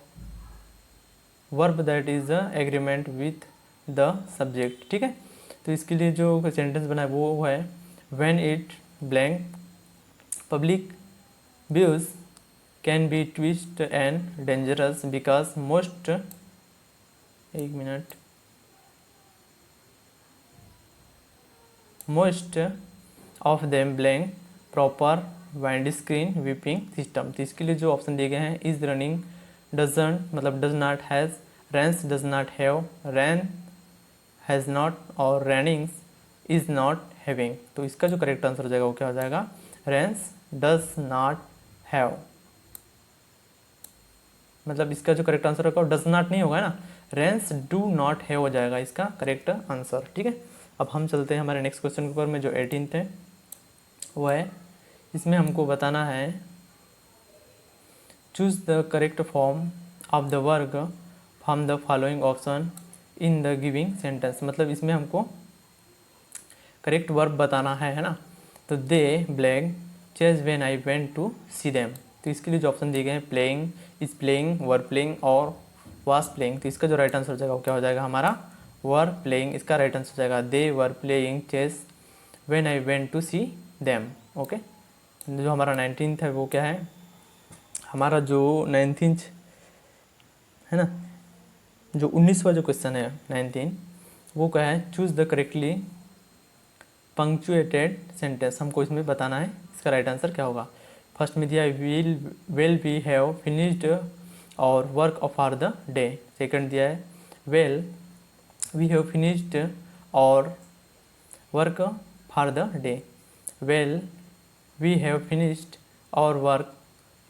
S1: verb that is the agreement with the subject, ठीक है। तो इसके लिए जो सेंटेंस बना है वो है, when it blank public views can be twist and dangerous because most, एक मिनट, most of them blank proper wind screen wiping system. तो इसके लिए जो ऑप्शन दिए गए हैं, इज रनिंग, डजंट मतलब does not has, rains does not have, rain has not और रैनिंग्स इज़ नॉट हैविंग। तो इसका जो करेक्ट आंसर हो जाएगा वो क्या हो जाएगा, रैंस डज नॉट हैव। मतलब इसका जो करेक्ट आंसर होगा डज नॉट नहीं होगा ना, रैंस डू नॉट हैव हो जाएगा इसका करेक्ट आंसर, ठीक है। अब हम चलते हैं हमारे नेक्स्ट क्वेश्चन के ऊपर में, जो 18th है वो है, इसमें हमको बताना है, choose the correct form of the verb from the following option in the giving sentence. मतलब इसमें हमको करेक्ट वर्ब बताना है ना। तो they blank chase when I went to see them. तो इसके लिए जो ऑप्शन दिए गए हैं, playing, is playing, were playing और वाज प्लेइंग। तो इसका जो राइट आंसर हो जाएगा वो क्या हो जाएगा हमारा, वर प्लेइंग, इसका राइट आंसर हो जाएगा, they were playing chase when I went to see them okay. जो हमारा 19th है वो क्या है, हमारा जो 19th है ना, जो 19वां जो क्वेश्चन है 19, वो क्या है, choose the correctly punctuated sentence, हमको इसमें बताना है इसका राइट आंसर क्या होगा। फर्स्ट में दिया है well we have finished our work for the day. Second दिया है well we have finished our work for the day. Well we have finished our work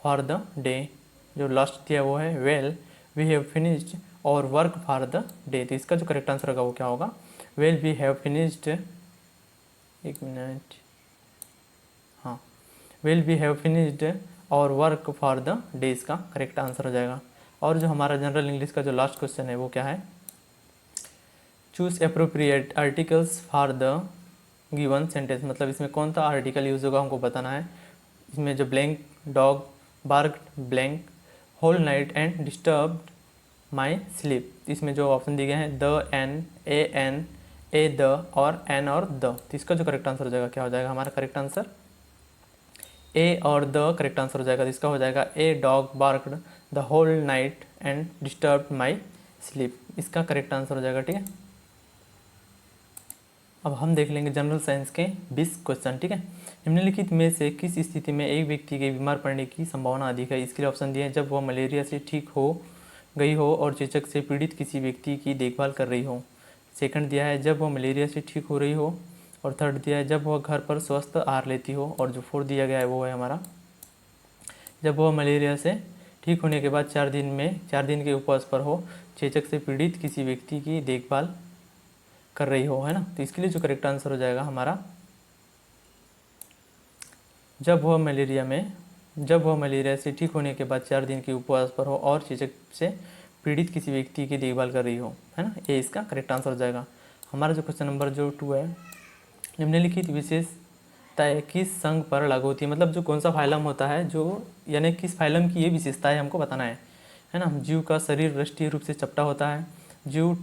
S1: for the day. जो last दिया वो है well we have finished our work for the day. तो इसका जो correct answer होगा वो क्या होगा, वेल वी हैव फिनिश्ड, एक मिनट, हाँ, well we have finished our work for the day इसका करेक्ट आंसर हो जाएगा। और जो हमारा जनरल इंग्लिश का जो लास्ट क्वेश्चन है वो क्या है, choose appropriate articles for the given sentence, मतलब इसमें कौन सा आर्टिकल यूज होगा हमको बताना है। इसमें जो blank, dog barked, blank, whole night and disturbed my sleep, इसमें जो ऑप्शन दिए गए हैं द, एन, ए द और एन और द, तो इसका जो करेक्ट आंसर हो जाएगा क्या हो जाएगा, हमारा करेक्ट आंसर ए और द करेक्ट आंसर हो जाएगा। तो इसका हो जाएगा a dog barked the whole night and disturbed my sleep, इसका करेक्ट आंसर हो जाएगा। ठीक है, अब हम देख लेंगे जनरल साइंस के 20 क्वेश्चन। ठीक है, निम्नलिखित में से किस स्थिति में एक व्यक्ति के बीमार पड़ने की संभावना अधिक है। इसके लिए ऑप्शन दिए हैं, जब वह मलेरिया से ठीक हो गई हो और चेचक से पीड़ित किसी व्यक्ति की देखभाल कर रही हो। सेकंड दिया है, जब वह मलेरिया से ठीक हो रही हो। और थर्ड दिया है, जब वह घर पर स्वस्थ आहार लेती हो। और जो फोर्थ दिया गया है वो है हमारा, जब वह मलेरिया से ठीक होने के बाद 4 दिन के उपवास पर हो, चेचक से पीड़ित किसी व्यक्ति की देखभाल कर रही हो, है ना। तो इसके लिए जो करेक्ट आंसर हो जाएगा हमारा, जब वह मलेरिया से ठीक होने के बाद 4 दिन के उपवास पर हो और चेचक से पीड़ित किसी व्यक्ति की देखभाल कर रही हो, है ना, ये इसका करेक्ट आंसर हो जाएगा। हमारा जो क्वेश्चन नंबर जो 2 है, निम्नलिखित विशेषताएं किस संघ पर लागू होती है, मतलब जो कौन सा फाइलम होता है, जो यानी किस फाइलम की ये विशेषताएं हमको बताना है ना। जीव का शरीर राष्ट्रीय रूप से चपटा होता है, जीव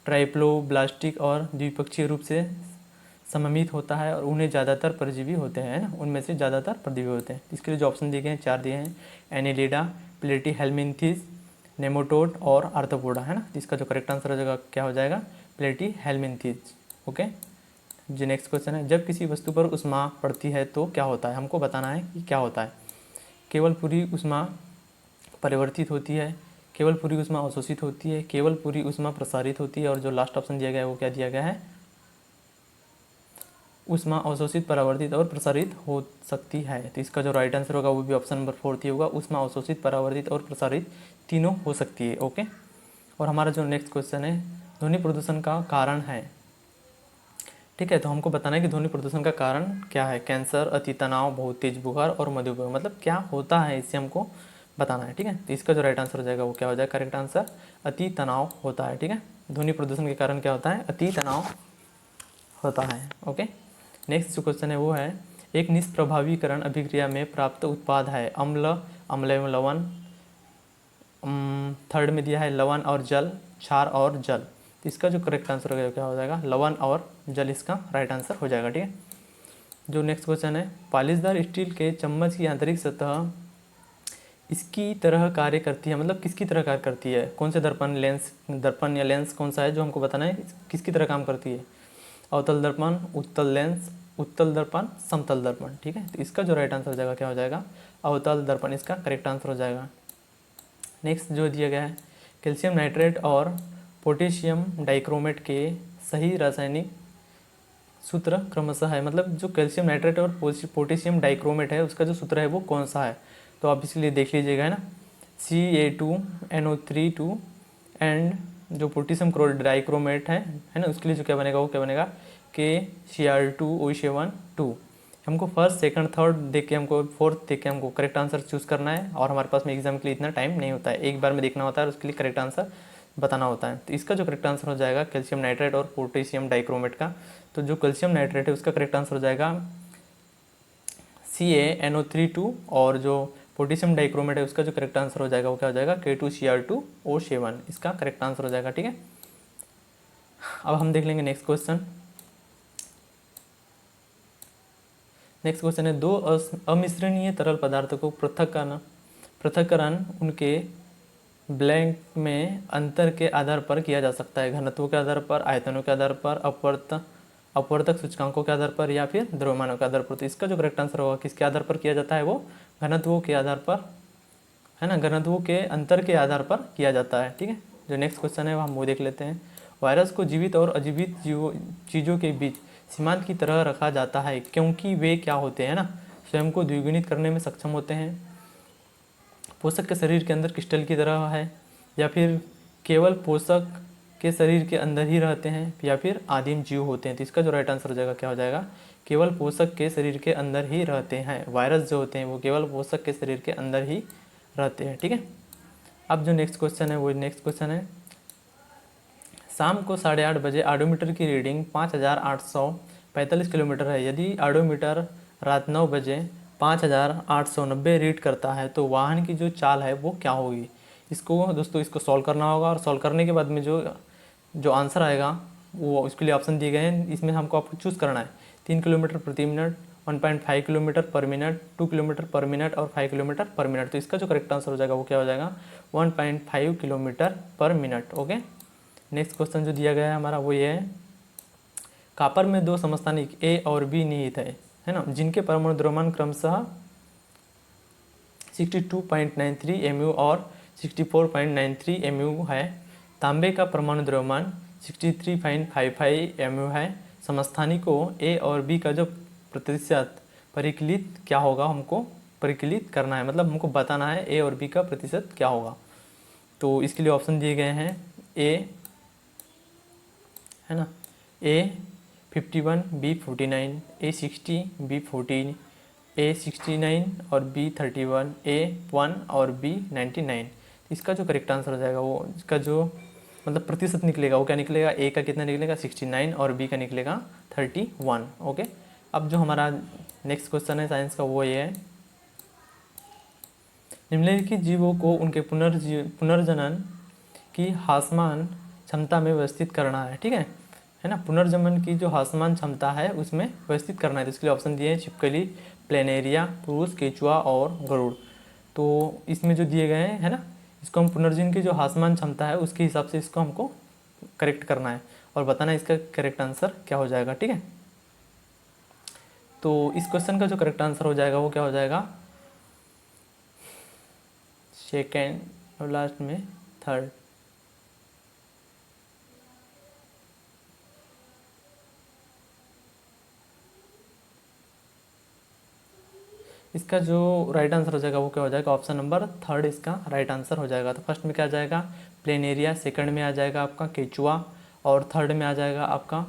S1: ट्राइप्लोब्लास्टिक और द्विपक्षीय रूप से सममित होता है, और उन्हें ज़्यादातर परजीवी होते हैं ना, उनमें से ज़्यादातर परजीवी होते हैं। इसके लिए जो ऑप्शन दिए गए हैं 4 दिए हैं, एनिलिडा, प्लेटीहेल्मिन्थेस, नेमाटोड और आर्थ्रोपोडा, है ना। इसका जो करेक्ट आंसर हो जाएगा क्या हो जाएगा, प्लेटीहेल्मिन्थेस। ओके, जो नेक्स्ट क्वेश्चन है, जब किसी वस्तु पर ऊष्मा पड़ती है तो क्या होता है, हमको बताना है कि क्या होता है। केवल पूरी ऊष्मा परिवर्तित होती है, केवल पूरी ऊष्मा अवशोषित होती है, केवल पूरी ऊष्मा प्रसारित होती है, और जो लास्ट ऑप्शन दिया गया है वो क्या दिया गया है, ऊष्मा अवशोषित, परावर्तित और प्रसारित हो सकती है। तो इसका जो राइट आंसर होगा वो भी ऑप्शन नंबर 4 ही होगा, ऊष्मा अवशोषित, परावर्तित और प्रसारित तीनों हो सकती है। ओके, और हमारा जो नेक्स्ट क्वेश्चन है, ध्वनि प्रदूषण का कारण है। ठीक है, तो हमको बताना है कि ध्वनि प्रदूषण का कारण क्या है। कैंसर, अति तनाव, बहुत तेज बुखार और मधुमेह, मतलब क्या होता है इससे हमको बताना है। ठीक है, तो इसका जो राइट आंसर हो जाएगा वो क्या हो जाएगा, करेक्ट आंसर अति तनाव होता है। ठीक है, ध्वनि प्रदूषण के कारण क्या होता है, अति तनाव होता है। ओके, नेक्स्ट जो क्वेश्चन है वो है, एक निष्प्रभावीकरण अभिक्रिया में प्राप्त उत्पाद है अम्ल, अम्ल एवं लवण। थर्ड में दिया है लवण और जल, क्षार और जल। तो इसका जो करेक्ट आंसर होगा क्या हो जाएगा, लवण और जल इसका राइट आंसर हो जाएगा। ठीक है, जो नेक्स्ट क्वेश्चन है, पालिशदार स्टील के चम्मच की आंतरिक सतह इसकी तरह कार्य करती है, मतलब किसकी तरह कार्य करती है, कौन से दर्पण या लेंस कौन सा है जो हमको बताना है किसकी तरह काम करती है। अवतल दर्पण, उत्तल दर्पण, समतल दर्पण। ठीक है, तो इसका जो राइट आंसर हो जाएगा क्या हो जाएगा, अवतल दर्पण इसका करेक्ट आंसर हो जाएगा। नेक्स्ट जो दिया गया है, कैल्शियम नाइट्रेट और पोटेशियम डाइक्रोमेट के सही रासायनिक सूत्र क्रमशः है, मतलब जो कैल्शियम नाइट्रेट और पोटेशियम डाइक्रोमेट है उसका जो सूत्र है वो कौन सा है। तो आप इसलिए देख लीजिएगा, है ना, Ca2NO3 एंड जो पोटेशियम डाइक्रोमेट है ना, उसके लिए जो क्या बनेगा वो क्या बनेगा, KCr2O7 हमको फर्स्ट, सेकंड, थर्ड देख के हमको, फोर्थ देख के हमको करेक्ट आंसर चूज़ करना है। और हमारे पास में एग्जाम के लिए इतना टाइम नहीं होता है, एक बार में देखना होता है और उसके लिए करेक्ट आंसर बताना होता है। तो इसका जो करेक्ट आंसर हो जाएगा कैल्शियम नाइट्रेट और पोटेशियम डाइक्रोमेट का, तो जो कैल्शियम नाइट्रेट है उसका करेक्ट आंसर हो जाएगा CaNO3 और जो पोटेशियम डाइक्रोमेट है उसका जो करेक्ट आंसर हो जाएगा वो क्या हो जाएगा, K2Cr2O7 इसका करेक्ट आंसर हो जाएगा। ठीक है, अब हम देख लेंगे नेक्स्ट क्वेश्चन। नेक्स्ट क्वेश्चन है, दो अमिश्रणीय तरल पदार्थों को पृथक्करण उनके ब्लैंक में अंतर के आधार पर किया जा सकता है, घनत्वों के आधार पर, आयतनों के आधार पर, अपवर्तक सूचकांकों के आधार पर या फिर द्रव्यमानों के आधार पर। तो इसका जो करेक्ट आंसर होगा किसके आधार पर किया जाता है, वो घनत्वों के आधार पर, है ना, घनत्वों के अंतर के आधार पर किया जाता है। ठीक है, जो नेक्स्ट क्वेश्चन है हम वो देख लेते हैं। वायरस को जीवित और अजीवित चीज़ों के बीच सीमांत की तरह रखा जाता है क्योंकि वे क्या होते हैं ना, स्वयं को द्विगुणित करने में सक्षम होते हैं, पोषक के शरीर के अंदर क्रिस्टल की तरह है, या फिर केवल पोषक के शरीर के अंदर ही रहते हैं, या फिर आदिम जीव होते हैं। तो इसका जो राइट आंसर हो जाएगा क्या हो जाएगा, केवल पोषक के शरीर के अंदर ही रहते हैं। वायरस जो होते हैं वो केवल पोषक के शरीर के अंदर ही रहते हैं। ठीक है, अब जो नेक्स्ट क्वेश्चन है वो नेक्स्ट क्वेश्चन है, शाम को 8:30 बजे ऑडोमीटर की रीडिंग 5845 किलोमीटर है। यदि ऑडोमीटर रात 9 बजे 5890 रीड करता है तो वाहन की जो चाल है वो क्या होगी। इसको दोस्तों इसको सॉल्व करना होगा, और सॉल्व करने के बाद में जो आंसर आएगा वो उसके लिए ऑप्शन दिए गए हैं। इसमें हमको आपको चूज़ करना है 3 किलोमीटर प्रति मिनट, 1.5 किलोमीटर पर मिनट, 2 किलोमीटर पर मिनट और 5 किलोमीटर पर मिनट। तो इसका जो करेक्ट आंसर हो जाएगा वो क्या हो जाएगा, 1.5 किलोमीटर पर मिनट। ओके, नेक्स्ट क्वेश्चन जो दिया गया है हमारा वो ये है, कॉपर में 2 समस्थानिक ए और बी निहित है ना, जिनके परमाणु द्रव्यमान क्रमशः 62.93 mu और 64.93 mu है। तांबे का परमाणु द्रव्यमान 63.55 mu है। समस्थानिकों ए और बी का जो प्रतिशत परिकलित क्या होगा, हमको परिकलित करना है, मतलब हमको बताना है ए और बी का प्रतिशत क्या होगा। तो इसके लिए ऑप्शन दिए गए हैं, ए है ना, ए 51, बी 49, ए 60, बी 14, ए 69 और बी 31, ए 1 और बी 99। इसका जो करेक्ट आंसर हो जाएगा वो इसका जो मतलब प्रतिशत निकलेगा वो क्या निकलेगा, ए का कितना निकलेगा 69 और बी का निकलेगा 31। ओके, अब जो हमारा नेक्स्ट क्वेश्चन है साइंस का वो ये है, निम्नलिखित जीवों को उनके पुनर्जनन की हासमान क्षमता में व्यवस्थित करना है। ठीक है ना, पुनर्जनन की जो हासमान क्षमता है उसमें व्यवस्थित करना है। तो इसके लिए ऑप्शन दिए हैं छिपकली, प्लेनेरिया, पुरुष, केचुआ और गरुड़। तो इसमें जो दिए गए हैं है ना, इसको हम पुनर्जनन की जो हासमान क्षमता है उसके हिसाब से इसको हमको करेक्ट करना है और बताना है इसका करेक्ट आंसर क्या हो जाएगा। ठीक है, तो इस क्वेश्चन का जो करेक्ट आंसर हो जाएगा वो क्या हो जाएगा, सेकेंड और लास्ट में थर्ड। इसका जो राइट आंसर हो जाएगा वो क्या हो जाएगा, ऑप्शन नंबर थर्ड इसका राइट आंसर हो जाएगा। तो फर्स्ट में क्या आ जाएगा प्लेनेरिया, सेकंड में आ जाएगा आपका केचुआ, और थर्ड में आ जाएगा आपका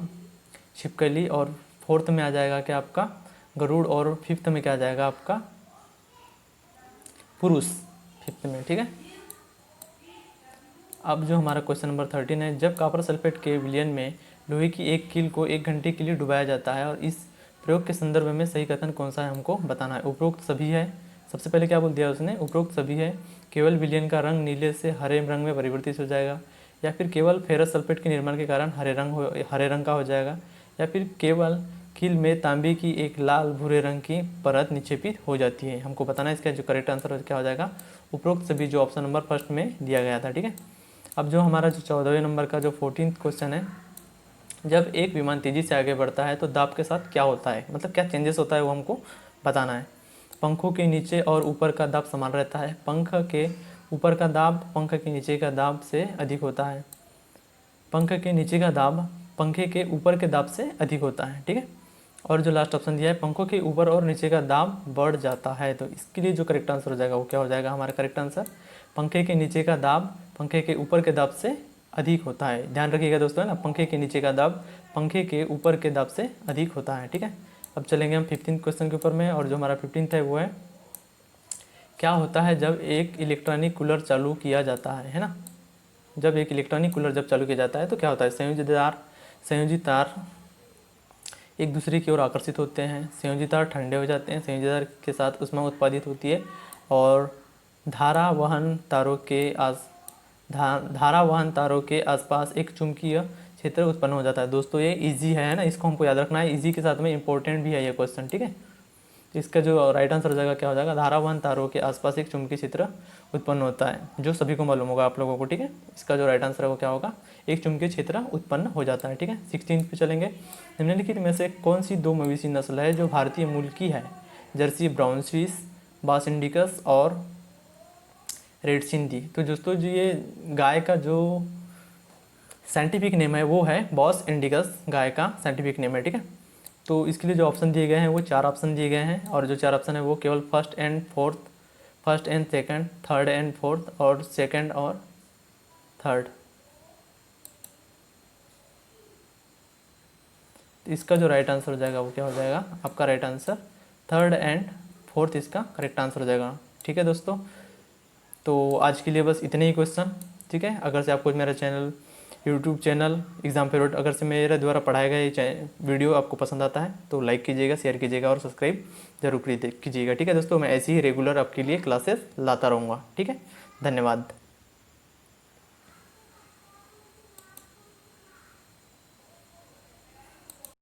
S1: छिपकली, और फोर्थ में आ जाएगा क्या आपका गरुड़, और फिफ्थ में क्या आ जाएगा आपका पुरुष, फिफ्थ में। ठीक है, अब जो हमारा क्वेश्चन नंबर 13 है, जब कॉपर सल्फेट के विलयन में लोहे की एक कील को 1 घंटे के लिए डुबाया जाता है और इस प्रयोग के संदर्भ में सही कथन कौन सा है हमको बताना है। उपरोक्त सभी है, सबसे पहले क्या बोल दिया उसने, उपरोक्त सभी है, केवल विलयन का रंग नीले से हरे रंग में परिवर्तित हो जाएगा, या फिर केवल फेरस सल्फेट के निर्माण के कारण हरे रंग का हो जाएगा, या फिर केवल कील में तांबे की एक लाल भूरे रंग की परत निक्षेपित हो जाती है। हमको बताना है इसका जो करेक्ट आंसर क्या हो जाएगा, उपरोक्त सभी, जो ऑप्शन नंबर फर्स्ट में दिया गया था। ठीक है, अब जो हमारा जो 14वें नंबर का जो 14th क्वेश्चन है, जब एक विमान तेज़ी से आगे बढ़ता है तो दाब के साथ क्या होता है, मतलब क्या चेंजेस होता है वो हमको बताना है। पंखों के नीचे और ऊपर का दाब समान रहता है, पंख के ऊपर का दाब पंख के नीचे का दाब से अधिक होता है, पंख के नीचे का दाब पंखे के ऊपर के दाब से अधिक होता है। ठीक है, और जो लास्ट ऑप्शन दिया है, पंखों के ऊपर और नीचे का दाब बढ़ जाता है। तो इसके लिए जो करेक्ट आंसर हो जाएगा वो क्या हो जाएगा, हमारा करेक्ट आंसर पंखे के नीचे का दाब पंखे के ऊपर के दाब से अधिक होता है। ध्यान रखिएगा दोस्तों, है ना, पंखे के नीचे का दाब पंखे के ऊपर के दाब से अधिक होता है। ठीक है, अब चलेंगे हम 15th क्वेश्चन के ऊपर में, और जो हमारा 15th है वो है, क्या होता है जब एक इलेक्ट्रॉनिक कूलर चालू किया जाता है ना, जब एक इलेक्ट्रॉनिक कूलर जब चालू किया जाता है तो क्या होता है, संयोजित तार एक दूसरे की ओर आकर्षित होते हैं, संयोजित तार ठंडे हो जाते हैं, संयोजित तार के साथ ऊष्मा उत्पादित होती है, और धारावहन तारों के आसपास एक चुंबकीय क्षेत्र उत्पन्न हो जाता है। दोस्तों ये इजी है ना, इसको हमको याद रखना है, इजी के साथ में इंपॉर्टेंट भी है ये क्वेश्चन। ठीक है, तो इसका जो राइट आंसर हो जाएगा क्या हो जाएगा, धारावान तारों के आसपास एक चुंबकीय क्षेत्र उत्पन्न होता है, जो सभी को मालूम होगा आप लोगों को, ठीक है। इसका जो राइट आंसर है वो क्या होगा, एक चुंबकीय क्षेत्र उत्पन्न हो जाता है, ठीक है। 16 पे चलेंगे। निम्नलिखित में से कौन सी 2 मवेशी नस्ल है जो भारतीय मूल की है, जर्सी ब्राउन स्विस, बास इंडिकस और रेड सिंधी। तो दोस्तों जो ये गाय का जो साइंटिफिक नेम है वो है बॉस इंडिकस, गाय का साइंटिफिक नेम है, ठीक है। तो इसके लिए जो ऑप्शन दिए गए हैं वो 4 ऑप्शन दिए गए हैं, और जो 4 ऑप्शन है वो केवल first and second, third and fourth और सेकंड और थर्ड। तो इसका जो राइट आंसर हो जाएगा वो क्या हो जाएगा, आपका right answer third and fourth इसका करेक्ट आंसर हो जाएगा, ठीक है दोस्तों। तो आज के लिए बस इतने ही क्वेश्चन, ठीक है। अगर से आपको मेरा channel, YouTube channel exam favourite, अगर से मेरे द्वारा पढ़ाया गया ये वीडियो आपको पसंद आता है तो लाइक कीजिएगा, शेयर कीजिएगा और सब्सक्राइब जरूर कीजिएगा, ठीक है दोस्तों। मैं ऐसे ही रेगुलर आपके लिए क्लासेस लाता रहूँगा, ठीक है। धन्यवाद।